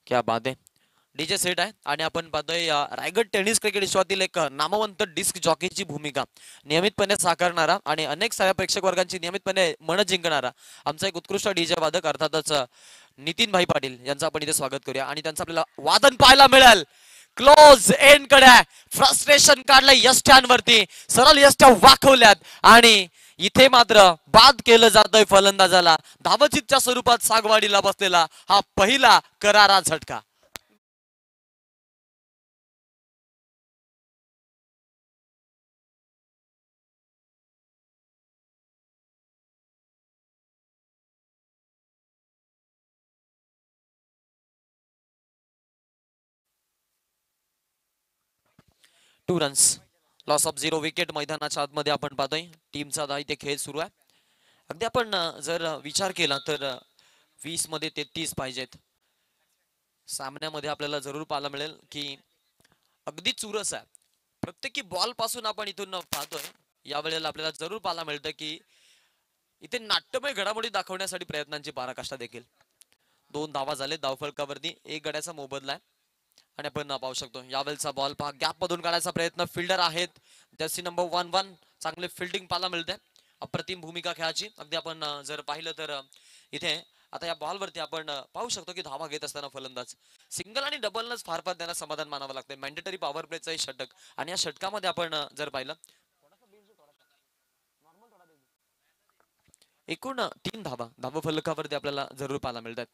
क्या बात आहे. डीजे सेट आहे आणि आपण पाहतोय रायगड टेनिस क्रिकेट विश्वातील एक नामवंत डिस्क जॉकीची भूमिका नियमितपणे साकारणारा आणि अनेक साऱ्या प्रेक्षक वर्गांची नियमितपणे मन जिंकणारा आमचा एक उत्कृष्ट डीजे वादक अर्थातच नितीन भाई पाटील यांचं आपण इथे स्वागत करूया. आणि त्यांचं आपल्याला वादन पाहायला मिळेल. क्लोज एंड कडे फ्रस्ट्रेशन काढलंय यष्ट्यांवरती, सरळ यष्ट्या वाकवल्यात आणि इथे मात्र बाद केलं जातोय फलंदाजाला. धावचितच्या स्वरूपात सागवाडीला बसलेला हा पहिला करारा झटका. Two runs, loss of 0 wicket. मैदानाच्या आतमध्ये आपण पाहतोय टीमचा इथे खेळ सुरू आहे. अगदी आपण जर विचार केला तर 20 मध्ये 33 पाहिजेत. सामन्यामध्ये आपल्याला जरूर पाहायला मिळेल की अगदी चुरस आहे. प्रत्येकी बॉल पासून आपण इथून पाहतोय यावेळेला आपल्याला जरूर पाहायला मिळतं की इथे नाट्यमय घडामोडी दाखवण्यासाठी प्रयत्नांची पराकाष्ठा देखील. 2 धावा झाले धावफलकावरती, 1 गड्याचा मोबदला आहे. आणि आपण पाहू शकतो यावेळेचा बॉल पहा, गॅप मधून काढायचा प्रयत्न. फिल्डर आहेत जर्सी नंबर 11, चांगले फिल्डिंग पाहायला मिळते. अप्रतिम भूमिका खेळाची. अगदी आपण जर पाहिलं तर इथे आता या बॉल वरती आपण पाहू शकतो की धावा घेत असताना फलंदाज सिंगल आणि डबलनच फार फार त्यांना समाधान मानावं लागतंय. मॅन्डेटरी पॉवर प्लेचा हे षटक आणि या षटकामध्ये आपण जर पाहिलं एकूण 3 धावा फलकावरती आपल्याला जरूर पाहायला मिळतात.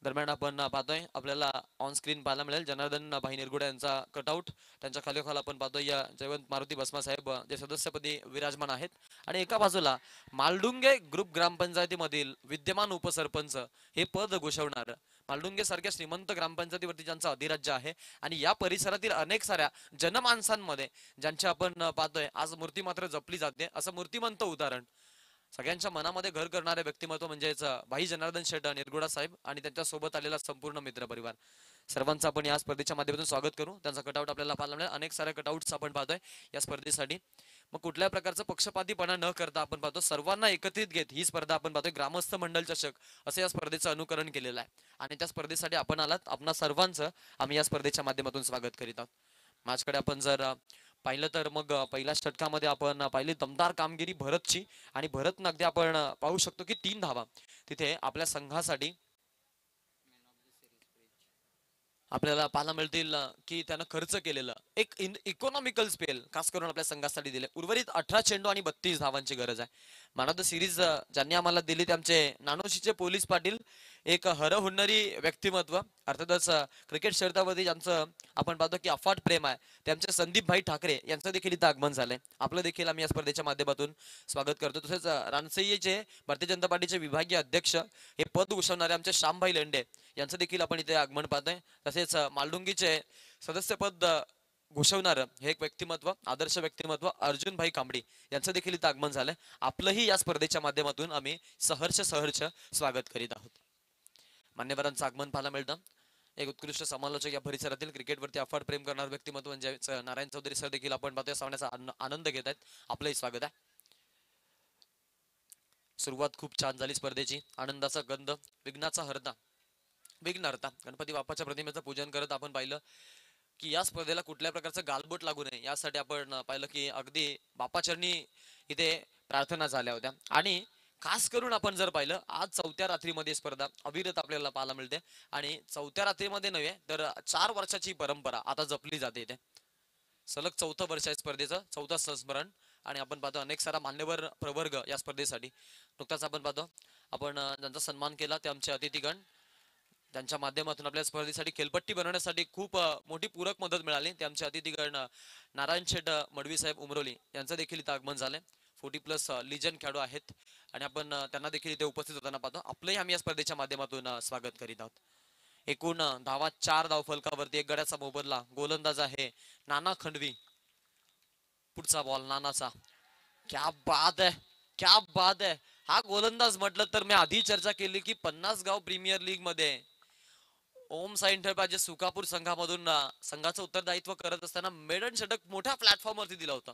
दरम्यान आपण पाहतोय आपल्याला ऑन स्क्रीन पाहायला मिळेल जनार्दन भाई निरगुडे यांचा कटआउट. त्यांच्या खालोखाल आपण पाहतोय या जयवंत मारुती भस्मा साहेब जे सदस्यपदी विराजमान आहेत. आणि एका बाजूला मालडुंगे ग्रुप ग्रामपंचायतीमधील विद्यमान उपसरपंच हे पद घोषवणार. मालडुंगे सारख्या श्रीमंत ग्रामपंचायतीवरती ज्यांचं अधिराज्य आहे आणि या परिसरातील अनेक साऱ्या जनमानसांमध्ये ज्यांची आपण पाहतोय आज मूर्ती मात्र जपली जाते, असं मूर्तिमंत उदाहरण सगळ्यांच्या मनामध्ये घर करणारे व्यक्तिमत्व म्हणजेच भाई जनार्दन शेट निरगुडा साहेब आणि त्यांच्या सोबत आलेला संपूर्ण मित्र परिवार सर्वांचं आपण या स्पर्धेच्या माध्यमातून स्वागत करू. त्यांचा कटआउट आपल्याला पाहायला मिळेल. अनेक सारे कटआउट्स आपण पाहतोय या स्पर्धेसाठी. मग कुठल्या प्रकारचा पक्षपातीपणा न करता आपण पाहतो सर्वांना एकत्रित घेत ही स्पर्धा आपण पाहतोय. ग्रामस्थ मंडल चषक असं या स्पर्धेचं अनुकरण केलेलं आहे आणि त्या स्पर्धेसाठी आपण आलात. आपणा सर्वांचं आम्ही या स्पर्धेच्या माध्यमातून स्वागत करीत आहोत. माझ्याकडे आपण जर पाहिलं तर मग पहिल्या षटकामध्ये आपण पाहिली दमदार कामगिरी भरतची आणि भरत अगदी आपण पाहू शकतो की 3 धावा तिथे आपल्या संघासाठी आपल्याला पाहायला मिळतील की त्यानं खर्च केलेलं एक इकॉनॉमिकल स्पेल खास करून आपल्या संघासाठी दिले. उर्वरित 18 चेंडू आणि 32 धावांची गरज आहे. मॅन ऑफ द सिरीज ज्यांनी आम्हाला दिली ते आमचे नानोशीचे पोलीस पाटील, एक हरहुन्नरी व्यक्तिमत्व अर्थातच क्रिकेट शर्यतावरती ज्यांचं आपण पाहतो की अफाट प्रेम आहे ते आमचे संदीप भाई ठाकरे यांचं देखील इथं आगमन झालंय. आपलं देखील आम्ही या स्पर्धेच्या माध्यमातून स्वागत करतो. तसेच रानसईचे भारतीय जनता पार्टीचे विभागीय अध्यक्ष हे पद घोषवणारे आमचे श्यामभाई लेंडे यांचं देखील आपण इथे आगमन पाहतोय. तसेच मालडुंगीचे सदस्यपद घोषवणार हे एक व्यक्तिमत्व आदर्श व्यक्तिमत्व अर्जुन भाई कांबडी यांचं देखील इथं आगमन झालंय. आपलंही या स्पर्धेच्या माध्यमातून आम्ही सहर्ष स्वागत करीत आहोत. मान्यवरांचं आगमन पाहायला मिळतं. एक उत्कृष्ट समालोचक या परिसरातील क्रिकेटवरती अफाट प्रेम करणारे व्यक्तिमत्व म्हणजे नारायण चौधरी सर देखील आपण पाहतोय सामन्याचा आनंद घेत आहेत. आपलंही स्वागत आहे. सुरुवात खूप छान झाली स्पर्धेची. आनंदाचा गंध विघ्नाचा हरदा विघ्नहर्ता गणपती बाप्पाच्या प्रतिमेचं पूजन करत आपण पाहिलं की या स्पर्धेला कुठल्या प्रकारचं गालबोट लागू नये यासाठी आपण पाहिलं की अगदी बाप्पाचरणी इथे प्रार्थना झाल्या होत्या. आणि खास करून आपण जर पाहिलं आज चौथ्या रात्रीमध्ये स्पर्धा अविरत आपल्याला पाहायला मिळते आणि चौथ्या रात्रीमध्ये नव्हे तर 4 वर्षाची परंपरा आता जपली जाते इथे. सलग चौथं वर्ष आहे स्पर्धेचं, चौथं संस्मरण. आणि आपण पाहतो अनेक सारा मान्यवर प्रवर्ग या स्पर्धेसाठी. नुकताच आपण पाहतो आपण ज्यांचा सन्मान केला ते आमचे अतिथीगण, त्यांच्या माध्यमातून आपल्या स्पर्धेसाठी खेळपट्टी बनवण्यासाठी खूप मोठी पूरक मदत मिळाली. ते आमचे अतिथीगण नारायण शेठ मडवी साहेब उमरोली यांचं देखील इथं आगमन झालंय. 40+ लिजन खेळाडू आहेत आणि आपण त्यांना देखील इथे उपस्थित होताना पाहतो. आपलंही आम्ही या स्पर्धेच्या माध्यमातून स्वागत करीत आहोत. एकूण धावा 4 धाव फलकावरती, 1 गड्याचा मोबदला. गोलंदाज आहे नाना खंडवी. पुढचा बॉल नानाचा. क्या बात आहे, क्या बात आहे. हा गोलंदाज म्हटलं तर मी आधी चर्चा केली की 50 गाव प्रीमियर लीग मध्ये ओम साई इंटरप्राइजेस सुकापूर संघामधून संघाचं उत्तरदायित्व करत असताना मेडन षटक मोठ्या प्लॅटफॉर्मवरती दिला होता.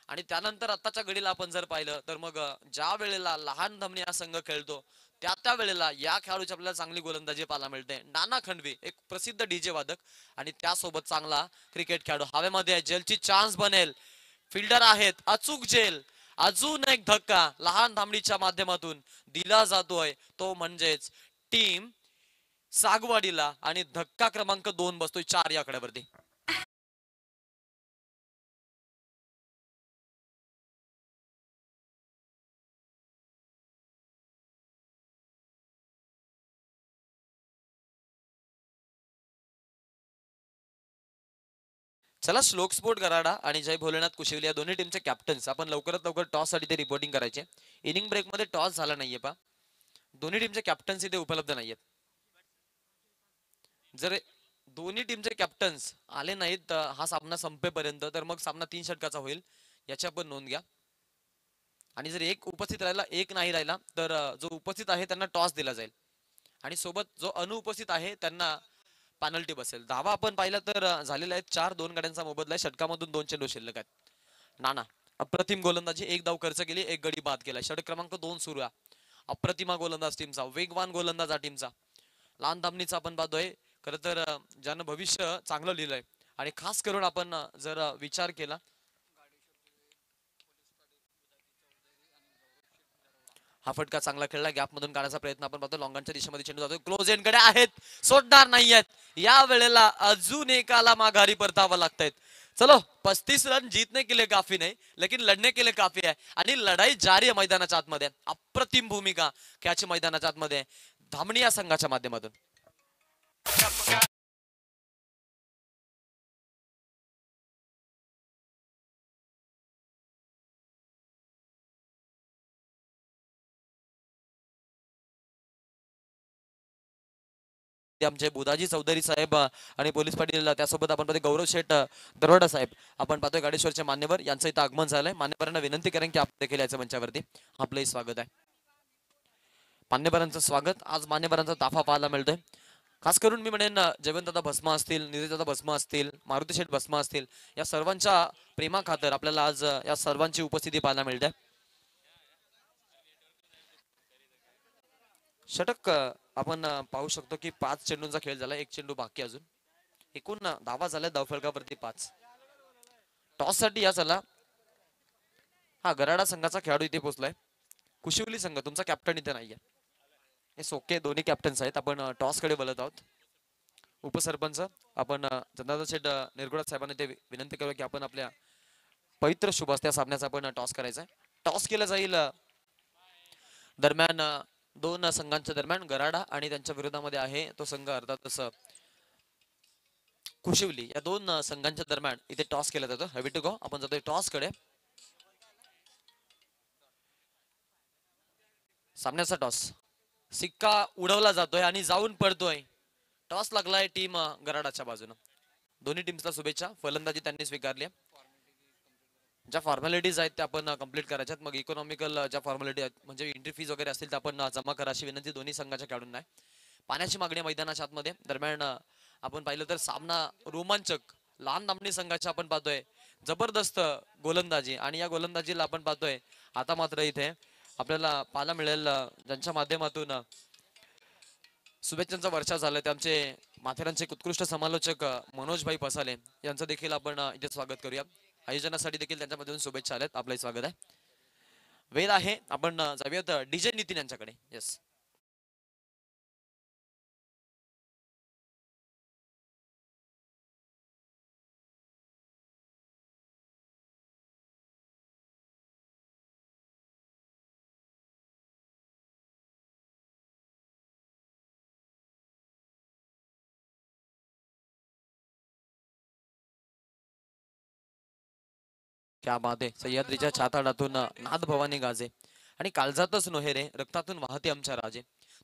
आणि त्यानंतर आताच्या घडीला आपण जर पाहिलं तर मग ज्या वेळेला लहान धमनी हा संघ खेळतो त्या वेळेला या खेळाडूची आपल्याला चांगली गोलंदाजी पाहायला मिळते. नाना खंडवी एक प्रसिद्ध डीजे वादक आणि त्यासोबत चांगला क्रिकेट खेळाडू. हवेमध्ये जेलची चान्स बनेल, फिल्डर आहेत अचूक जेल. अजून एक धक्का लहान धामणीच्या माध्यमातून दिला जातोय, तो म्हणजेच टीम सागवाडीला. आणि धक्का क्रमांक 2 बसतोय 4 या आकड्यावरती. चला, श्लोक स्पोर्ट गराडा आणि जय भोलेनाथ कुशिवली या दोन्ही टीमचे कॅप्टन्स आपण लवकरात लवकर टॉस साठी ते रिपोर्टिंग करायचे. इनिंग ब्रेक मध्ये टॉस झाला नाहीये पा, दोन्ही टीमचे कॅप्टन्स इथे उपलब्ध नाहीयेत. जर दोन्ही टीमचे कॅप्टन्स आले नाहीत हा सामना संपेपर्यंत तर मग सामना 3 षटकाचा होईल, याची आपण नोंद घ्या. आणि जर एक उपस्थित राहिला एक नाही राहिला तर जो उपस्थित आहे त्यांना टॉस दिला जाईल आणि सोबत जो अनुपस्थित आहे त्यांना पेनल्टी बसेल. धावा आपण पाहिलं तर झालेला आहे 4. 2 गड्यांचा मोबदला आहे. षटकामधून 2 चेंडू शिल्लक आहेत. नाना अप्रतिम गोलंदाजी, 1 धाव खर्च केली, 1 गडी बाद केला. षटक क्रमांक 2 सुरू आहे. अप्रतिमा गोलंदाज टीमचा, वेगवान गोलंदाज हा टीमचा. लहान धामणीचा आपण पाहतोय खरं तर ज्यानं भविष्य चांगलं लिहिलंय. आणि खास करून आपण जर विचार केला हा फटका चांगला खेळला, गॅप मधून काढण्याचा प्रयत्न आपण पाहतो. लॉंगनच्या दिशेमध्ये चेंडू जातो, क्लोज एंड कडे आहेत, सोडणार नाहीयेत. या वेळेला अजून एकाला माघारी परतावं लागतंय. चलो 35 रन जीतने के लिए काफी नहीं लेकिन लढने के लिए काफी है. आणि लढाई जारी आहे मैदानाच्या आतमध्ये. अप्रतिम भूमिका खेळाची मैदानाच्या आतमध्ये धामणी या संघाच्या माध्यमातून. ते आमचे बुधाजी चौधरी साहेब आणि पोलीस पाटील, त्यासोबत आपण पाहतो गौरव शेठ दरोडा साहेब, आपण पाहतोय गाडेश्वरचे मान्यवर यांचं इथं आगमन झालंय. मान्यवरांना विनंती करेन की आपण देखील याच्या मंचावरती आपलंही स्वागत आहे. मान्यवरांचं स्वागत. आज मान्यवरांचा ताफा पाहायला मिळतोय. खास करून मी म्हणेन जयवंतदादा भस्मा असतील, निलेशदादा भस्मा असतील, मारुती शेठ भस्मा असतील, या सर्वांच्या प्रेमा खातर आपल्याला आज या सर्वांची उपस्थिती पाहायला मिळते. षटक आपण पाहू शकतो की 5 चेंडूंचा खेळ झाला, 1 चेंडू बाकी अजून. एकूण धावा झाल्या धावफलकावरती 5. टॉस साठी या चला हा गराडा संघाचा खेळाडू इथे पोहोचलाय. कुशिवली संघ तुमचा कॅप्टन इथे नाहीये. हे सोके दोन्ही कॅप्टन्स आहेत. आपण टॉस कडे बोलत आहोत. उपसरपंच आपण चंद्रदादा शेठ निरगुडा साहेबांना ते विनंती करूया की आपण आपल्या पवित्र शुभ त्या सामन्याचा आपण टॉस करायचा आहे. टॉस केला जाईल दरम्यान 2 संघांच्या दरम्यान. गराडा आणि त्यांच्या विरोधामध्ये आहे तो संघ अर्थातच कुशिवली. या 2 संघांच्या दरम्यान इथे टॉस केला जातो. Heavy to go. आपण जातोय टॉस कडे. सामन्याचा टॉस, सिक्का उडवला जातोय आणि जाऊन पडतोय. टॉस लागलाय टीम गराडाच्या बाजूने. दोन्ही टीम्सला शुभेच्छा. फलंदाजी त्यांनी स्वीकारली. ज्या फॉर्मॅलिटीज आहेत त्या आपण कंप्लीट करायच्यात. मग इकॉनॉमिकल ज्या फॉर्मॅलिटी आहेत म्हणजे एंट्री फीज वगैरे असतील त्या आपण जमा करा अशी विनंती दोन्ही संघाच्या खेळाडूंना आहे. पाण्याची मागणी मैदानाच्या आतमध्ये. दरम्यान आपण पाहिलं तर सामना रोमांचक. लहान धामणी संघाच्या आपण पाहतोय जबरदस्त गोलंदाजी आणि या गोलंदाजीला आपण पाहतोय आता मात्र इथे आपल्याला पाहायला मिळेल ज्यांच्या माध्यमातून शुभेच्छांचा वर्षा झाला त्यांचे माथेरानचे उत्कृष्ट समालोचक मनोजभाई पसाले यांचं देखील आपण इथे स्वागत करूया. आयोजनासाठी देखील त्यांच्यामधून शुभेच्छा आल्यात. आपलंही स्वागत आहे. वेळ आहे आपण जाऊयात डीजे नितीन यांच्याकडे. येस क्या बात आहे. सह्याद्रीच्या छाताडातून नाद भवानी गाजे आणि काळजातच नोहे रे रक्तातून वाहते आमच्या राजे.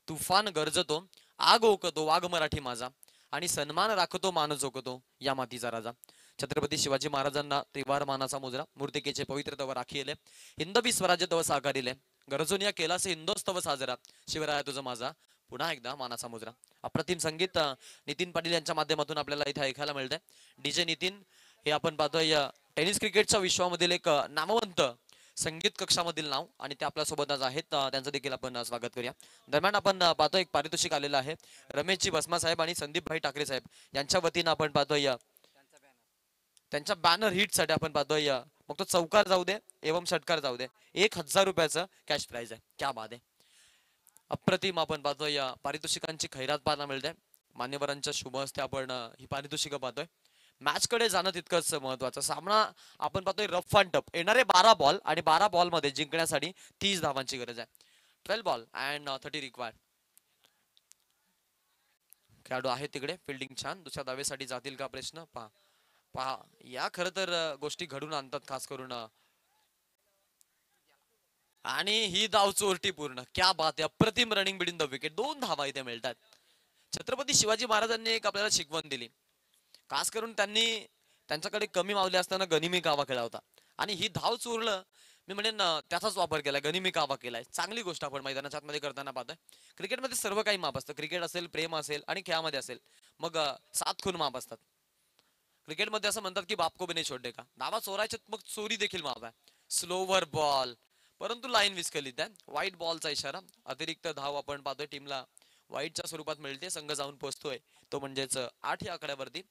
तुफान गरजतो आग ओकतो वाघ मराठी माझा आणि सन्मान राखतो मान जोकतो या मातीचा राजा. छत्रपती शिवाजी महाराजांना त्रिवार मानाचा मुजरा मूर्तिकेचे पवित्र तव राखीले हिंदवी स्वराज्य तव साकारिले गरजून या केलासे हिंदोस्तव साजरा शिवराया तुझा माझा पुन्हा एकदा मानाचा मुजरा. अप्रतिम संगीत नितीन पाटील यांच्या माध्यमातून आपल्याला इथे ऐकायला मिळतंय. डीजे नितीन हे आपण पाहतोय टेनिस क्रिकेटच्या विश्वामधील एक नामवंत संगीत कक्षामधील नाव आणि ते आपल्या सोबत आज आहेत. त्यांचं देखील आपण स्वागत करूया. दरम्यान आपण पाहतोय एक पारितोषिक आलेलं आहे रमेशजी भस्मा साहेब आणि संदीपभाई ठाकरे साहेब यांच्या वतीनं आपण पाहतोय त्यांच्या बॅनर हिट साठी आपण पाहतोय मग तो चौकार जाऊ दे एवं षटकार जाऊ दे 1000 रुपयाचं कॅश प्राइज आहे. क्या बात आहे. अप्रतिम आपण पाहतोय पारितोषिकांची खैरात पाहायला मिळते. मान्यवरांच्या शुभ हस्ते आपण ही पारितोषिकं पाहतोय. मॅच कडे जाणं तितकंच महत्वाचं. सामना आपण पाहतोय रफ अँड टफ. येणारे 12 बॉल आणि 12 बॉल मध्ये जिंकण्यासाठी 30 धावांची गरज आहे. 12 बॉल अँड 30 रिक्वायर्ड. खेळाडू आहे तिकडे फिल्डिंग छान. दुसऱ्या धावेसाठी जातील का प्रश्न पहा पहा. या खरं तर गोष्टी घडून आणतात खास करून आणि ही धाव चोरटी पूर्ण. क्या बात आहे. अप्रतिम रनिंग बिटवीन द विकेट. 2 धावा इथे मिळतात. छत्रपती शिवाजी महाराजांनी एक आपल्याला शिकवण दिली. खास करून त्यांनी त्यांच्याकडे कमी मावले असताना गनिमी कावा केला होता आणि ही धाव चोरलं मी म्हणेन त्याचाच वापर केलाय. गनिमी कावा केलाय. चांगली गोष्ट आपण मैदानाच्या आतमध्ये करताना पाहतोय. क्रिकेटमध्ये सर्व काही माप असतं. क्रिकेट असेल प्रेम असेल आणि खेळामध्ये असेल मग 7 खून माप असतात. क्रिकेटमध्ये असं म्हणतात की बाप को भी नहीं छोड़ने का. धावा चोरायचे मग चोरी देखील माप आहे. स्लोवर बॉल परंतु लाईन विस्कलीत आहे. व्हाईट बॉलचा इशारा. अतिरिक्त धाव आपण पाहतोय टीमला व्हाईटच्या स्वरूपात मिळते. संघ जाऊन पोहोचतोय तो म्हणजेच 8 या आकड्यावरती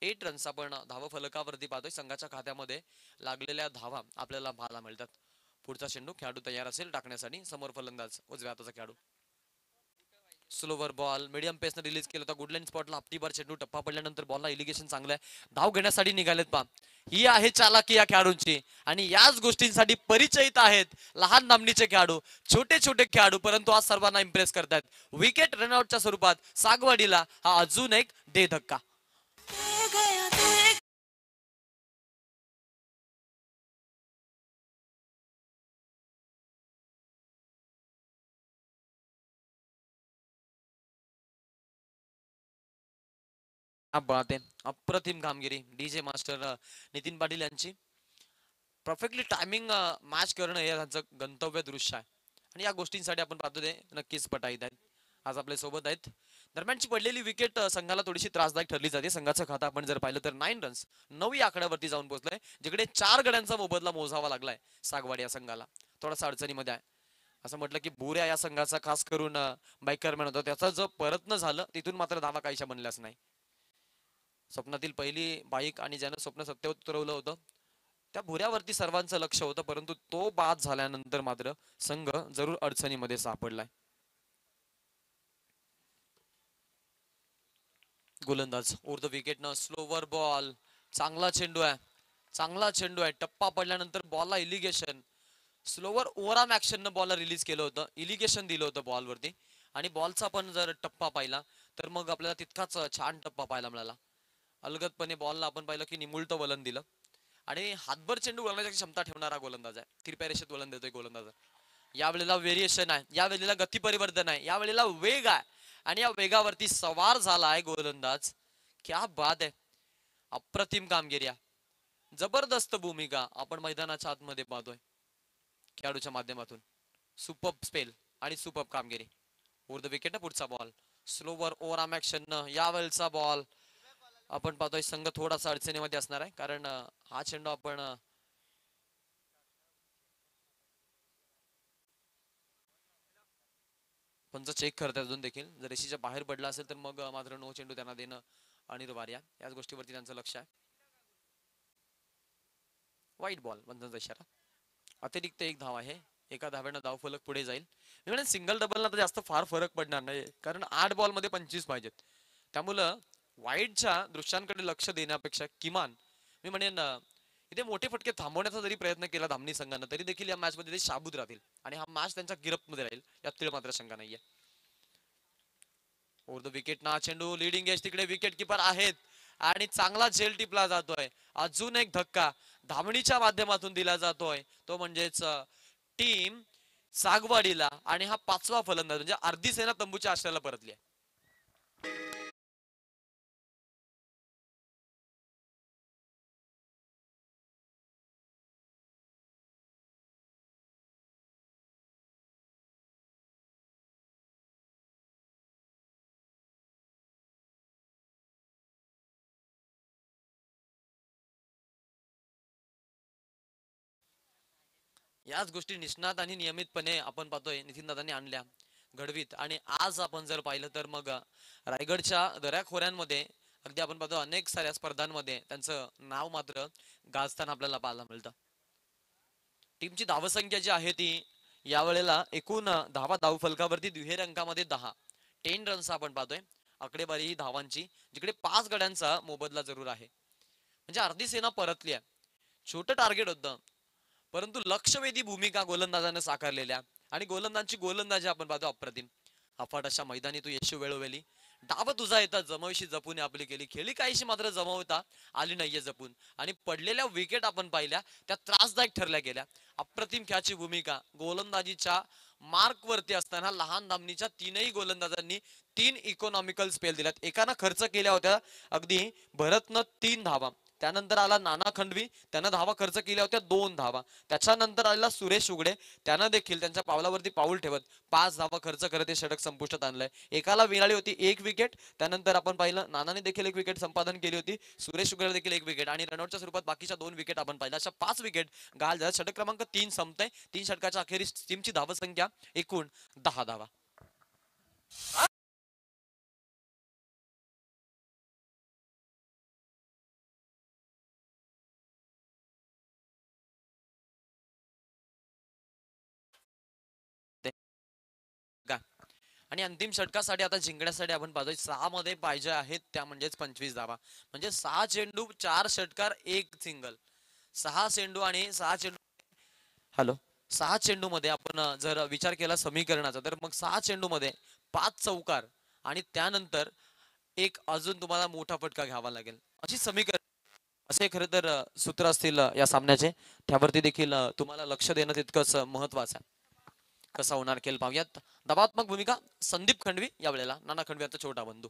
8 रन्स आपण धाव फलकावरती पाहतोय. संघाच्या खात्यामध्ये लागलेल्या धावा आपल्याला पाहायला मिळतात. पुढचा चेंडू खेळाडू तयार असेल टाकण्यासाठी. समोर फलंदाज उजव्या हाताचा खेळाडू. स्लोवर बॉल मीडियम पेसने रिलीज केला होता. गुडलाईन स्पॉटला हप्तीभर चेंडू टप्पा पडल्यानंतर बॉलला इलिगेशन चांगलं आहे. धाव घेण्यासाठी निघालेत पा. ही आहे चालाकी या खेळाडूंची आणि याच गोष्टींसाठी परिचयित आहेत लहान नामनीचे खेळाडू. छोटे छोटे खेळाडू परंतु आज सर्वांना इम्प्रेस करतात. विकेट रनआउटच्या स्वरूपात सागवाडीला हा अजून एक दे धक्का. बात आहे. अप्रतिम कामगिरी डीजे मास्टर नितीन पाटील यांची. परफेक्टली टायमिंग मॅच करणं हे त्यांचं गंतव्य दृश्य आहे आणि या गोष्टींसाठी आपण पाहतो ते नक्कीच पटाईत आहेत. आज आपल्या सोबत आहेत. दरम्यानची पडलेली विकेट संघाला थोडीशी त्रासदायक ठरली जाते. संघाचं खाता आपण जर पाहिलं तर 9 रन्स 9 या आकड्यावरती जाऊन पोहोचलाय. जिकडे 4 गड्यांचा मोबदला मोजावा लागलाय सागवाडी या संघाला. थोडासा अडचणीमध्ये आहे. असं म्हटलं की बुऱ्या या संघाचा खास करून बायकरमॅन होता. त्याचा जो परतन झालं तिथून मात्र धावा काहीशा बनल्याच नाही. स्वप्नातील पहिली बाईक आणि ज्यानं स्वप्न सत्यावर उतरवलं होतं त्या भुऱ्यावरती सर्वांचं लक्ष होतं परंतु तो बाद झाल्यानंतर मात्र संघ जरूर अडचणीमध्ये सापडलाय. गोलंदाज उर्ध विकेटनं स्लोवर बॉल. चांगला चेंडू आहे. चांगला चेंडू आहे. टप्पा पडल्यानंतर बॉलला इलिगेशन. स्लोवर ओव्हरआर्म ऍक्शननं बॉलला रिलीज केलं होतं. इलिगेशन दिलं होतं बॉलवरती आणि बॉलचा पण जर टप्पा पाहिला तर मग आपल्याला तितकाच छान टप्पा पाहायला मिळाला. अलगदपणे बॉलला आपण पाहिलं की निमुळतं वलन दिलं आणि हातभर चेंडू वळण्याची क्षमता ठेवणारा गोलंदाज आहे. तिरप्या रेषेत वलन देतोय गोलंदाज. यावेळेला व्हेरिएशन आहे. यावेळेला गती परिवर्तन आहे. यावेळेला वेग आहे आणि या वेगावरती सवार झाला आहे गोलंदाज. क्या बात आहे. अप्रतिम कामगिरी आहे. जबरदस्त भूमिका आपण मैदानाच्या आतमध्ये पाहतोय खेळाडूच्या माध्यमातून. सुपर्ब स्पेल आणि सुपर्ब कामगिरी. उर्ध विकेट पुढचा बॉल. स्लोवर ओव्हरआर्म ऍक्शन न यावेळचा बॉल आपण पाहतोय संघ थोडासा अडचणीमध्ये असणार आहे कारण हा चेंडू आपण पंच चेक करतात अजून देखील. जर रेषेच्या बाहेर पडला असेल तर मग मात्र नो चेंडू त्यांना देणं अनिवार्य. याच गोष्टीवरती त्यांचं लक्ष आहे. वाईट बॉल पंचांचा इशारा. अतिरिक्त एक धाव आहे. एका धाव्यानं धाव फलक पुढे जाईल. मी म्हणेन सिंगल डबलला तर जास्त फार फरक पडणार नाही, कारण 8 बॉल मध्ये 25 पाहिजेत. त्यामुळं वाईडच्या दृश्यांकडे लक्ष देण्यापेक्षा किमान मी म्हणेन इथे मोठे फटके थांबवण्याचा जरी प्रयत्न केला धामणी संघानं तरी देखील या मॅच मध्ये ते शाबूत राहतील आणि हा मॅच त्यांच्या गिरफ्तमध्ये राहील, यात तीळ मात्र शंका नाहीये. ओव्हर द विकेट ना चेंडू लिडिंग एज तिकडे विकेट किपर आहेत आणि चांगला झेल टिपला जातोय. अजून एक धक्का धामणीच्या माध्यमातून दिला जातोय, तो म्हणजेच टीम सागवाडीला, आणि हा 5वा फलंदाज म्हणजे अर्धी सेना तंबूच्या आश्रयाला परतली आहे. याच गोष्टी निष्णात आणि नियमितपणे आपण पाहतोय नितीन दादांनी आणल्या घडवीत, आणि आज आपण जर पाहिलं तर मग रायगडच्या दऱ्याखोऱ्यांमध्ये अगदी आपण पाहतो अनेक साऱ्या स्पर्धांमध्ये त्यांचं नाव मात्र गाजताना आपल्याला पाहायला मिळतं. टीमची धावसंख्या जी आहे ती यावेळेला एकूण धावा धाव फलकावरती दुहेरी अंकामध्ये 10 10 रन्स आपण पाहतोय. आकडेवारी ही धावांची, जिकडे 5 गड्यांचा मोबदला जरूर आहे. म्हणजे अर्धी सेना परतली आहे. छोटं टार्गेट होतं, परंतु लक्षवेधी भूमिका गोलंदाजाने साकारलेल्या, आणि गोलंदाजांची गोलंदाजी आपण पाहतो अप्रतिम. अफाट अशा मैदानी तू यशू वेळोवेळी डाव तुझा येतात जमवशी जपून आपली केली, खेळी काहीशी मात्र जमवता आली नाहीये जपून, आणि पडलेल्या विकेट आपण पाहिल्या त्या त्रासदायक ठरल्या गेल्या. अप्रतिम खेळाची भूमिका गोलंदाजीच्या मार्क वरती असताना लहान धामणीच्या 3ही गोलंदाजांनी 3 इकॉनॉमिकल स्पेल दिल्यात. एकानं खर्च केल्या होत्या अगदी भरतनं 3 धावा, त्यानंतर आला नाना खंडवी, त्यानं धावा खर्च केल्या होत्या 2 धावा, त्याच्यानंतर आलेला सुरेश उगडे, त्यानं देखील त्यांच्या पावलावरती पाऊल ठेवत 5 धावा खर्च करत हे षटक संपुष्टात आणलंय. एकाला मिळाली होती 1 विकेट, त्यानंतर आपण पाहिलं नानाने देखील 1 विकेट संपादन केली होती, सुरेश उगडे देखील 1 विकेट, आणि रनआउटच्या स्वरूपात बाकीच्या 2 विकेट आपण पाहिल्या. अशा 5 विकेट गाल झाल्या. षटक क्रमांक 3 संपतंय. 3 षटकाच्या अखेरीस टीमची धावसंख्या एकूण 10 धावा. आणि अंतिम षटकासाठी आता जिंकण्यासाठी आपण पाहतोय 6 मध्ये पाहिजे आहेत त्या म्हणजेच 25 धावा, म्हणजे 6 चेंडू 4 षटकार 1 सिंगल. 6 चेंडू आणि 6 चेंडू, हॅलो, 6 चेंडू मध्ये आपण जर विचार केला समीकरणाचा तर मग 6 चेंडू मध्ये 5 चौकार आणि त्यानंतर एक अजून तुम्हाला मोठा फटका घ्यावा लागेल, अशी समीकरण असे खरं तर सूत्र असतील या सामन्याचे. त्यावरती देखील तुम्हाला लक्ष देणं तितकंच महत्वाचं आहे. कसा होणार खेळ पाहूयात. दबात्मक भूमिका संदीप खंडवी, यावेळेला नाना खंडवी आता छोटा बंधू.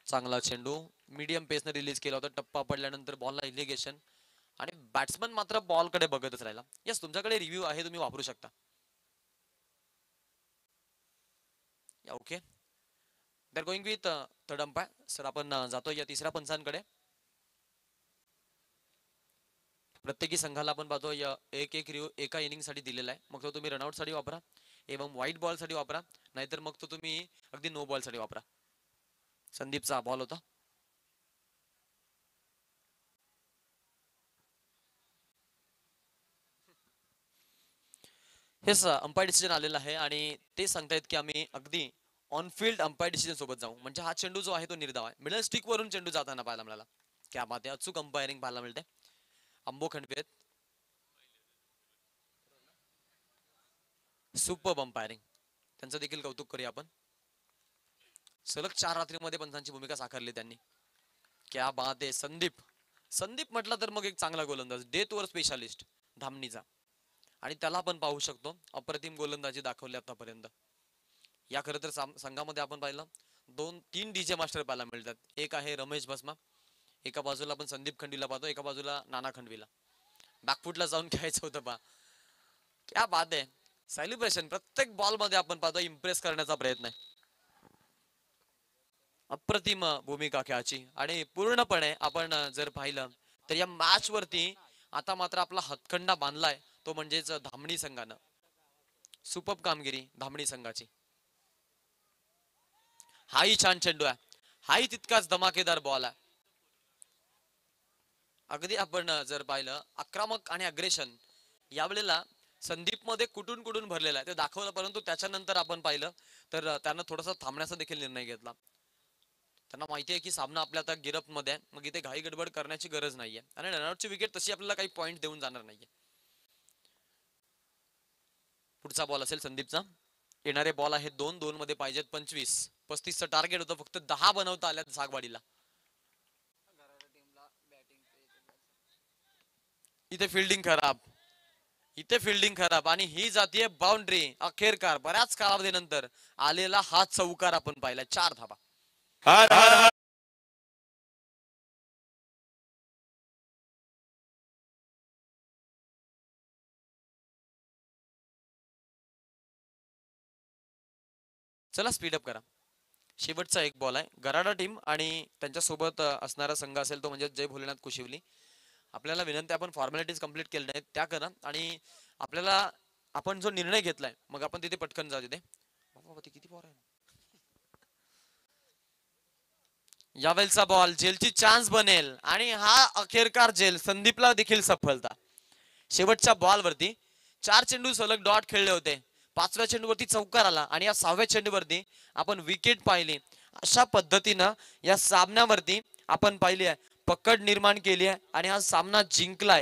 चांगला चेंडू मीडियम पेसने रिलीज केला होता, टप्पा पडल्यानंतर बॉलला इलिगेशन, आणि बॅट्समन मात्र बॉलकडे बघतच राहिला. यस, तुमच्याकडे रिव्ह्यू आहे, तुम्ही वापरू शकता. ओके, दर going with third umpire. Sir आपण जातो या तिसऱ्या पंचांकडे. प्रत्येकी संघाला आपण पाहतो एक एक रिव्ह्यू एका इनिंग साठी दिलेला आहे. मग तो तुम्ही रनआउट साठी वापरा, एवं व्हाईट बॉल साठी वापरा, नाहीतर मग तो तुम्ही अगदी नो बॉल साठी वापरा. संदीपचा बॉल होता. हेच अंपायर डिसिजन आलेलं आहे, आणि ते सांगतायत की आम्ही अगदी ऑन फील्ड अंपायर डिसिजन सोबत जाऊ. म्हणजे हा चेंडू जो आहे तो निर्धाव आहे. मिडल स्टिक वरून चेंडू जाताना पाहायला मिळाला. क्या बात आहे, अचूक अंपायरिंग पाहायला मिळते. अंबो खंडवे सुपर अंपायरिंग, त्यांचं देखील कौतुक करूया आपण. सलग 4 रात्रीमध्ये पंचांची भूमिका साकारली त्यांनी. क्या बात आहे. संदीप, संदीप म्हटलं तर मग एक चांगला गोलंदाज, डेथ ओव्हर स्पेशालिस्ट धामणीचा, आणि त्याला आपण पाहू शकतो अप्रतिम गोलंदाजी दाखवली आतापर्यंत. या खरं तर संघामध्ये आपण पाहिलं 2-3 डीजे मास्टर पाहायला मिळतात. एक आहे रमेश भस्मा, एका बाजूला आपण संदीप खंडवीला पाहतो, एका बाजूला नाना खंडवीला. बॅकफुटला जाऊन खेळायचं होतं पा. क्या बात आहे. सेलिब्रेशन प्रत्येक बॉल मध्ये आपण पाहतो, इम्प्रेस करण्याचा प्रयत्न आहे. अप्रतिम भूमिका खेळाची, आणि पूर्णपणे आपण जर पाहिलं तर या मॅच वरती आता मात्र आपला हातखंडा बांधलाय, तो म्हणजेच धामणी संघानं. सुपर कामगिरी धामणी संघाची. हाही छान चेंडू आहे, हाही तितकाच धमाकेदार बॉल आहे. अगदी आपण जर पाहिलं आक्रमक आणि अग्रेशन यावेळेला संदीप मध्ये कुठून कुठून भरलेला आहे ते दाखवलं, परंतु त्याच्यानंतर आपण पाहिलं तर त्यानं थोडासा थांबण्याचा देखील निर्णय घेतला. त्यांना माहिती आहे की सामना आपल्या आता गिरप मध्ये आहे, मग इथे घाई गडबड करण्याची गरज नाहीये आणि रनआउटची विकेट तशी आपल्याला काही पॉइंट देऊन जाणार नाहीये. पुढचा बॉल असेल संदीपचा. येणारे बॉल आहेत 2-2 मध्ये पाहिजेत 25. 35चं टार्गेट होतं, फक्त 10 बनवता आल्यात झागवाडीला. इथे फिल्डिंग खराब, इथे फिल्डिंग खराब आणि ही जातीय बाउंड्री. अखेरकार बऱ्याच कालावधीनंतर आलेला हा चौकार आपण पाहिला. 4 धाबा. चला स्पीडअप करा. शेवटचा एक बॉल आहे. गराडा टीम आणि त्यांच्यासोबत असणारा संघ असेल तो म्हणजे जय भोलेनाथ कुशिवली. आपल्याला विनंती, आपण फॉर्मॅलिटीज कंप्लीट केल्या आहेत त्या करा आणि आपल्याला आपण जो निर्णय घेतलाय मग आपण तिथे पटकन जाऊ. तिथे किती बॉल आहे. यावेळचा बॉल जेलची चान्स बनेल आणि हा अखेरकार जेल संदीपला देखील सफलता. शेवटच्या बॉल वरती 4 चेंडू सलग डॉट खेळले होते. 5व्या चेंडूवरती चौकार आला आणि या 6व्या चेंडूवरती आपण विकेट पाहिली. अशा पद्धतीनं या सामन्यावरती आपण पाहिली आहे पकड निर्माण केली आहे आणि हा सामना जिंकलाय.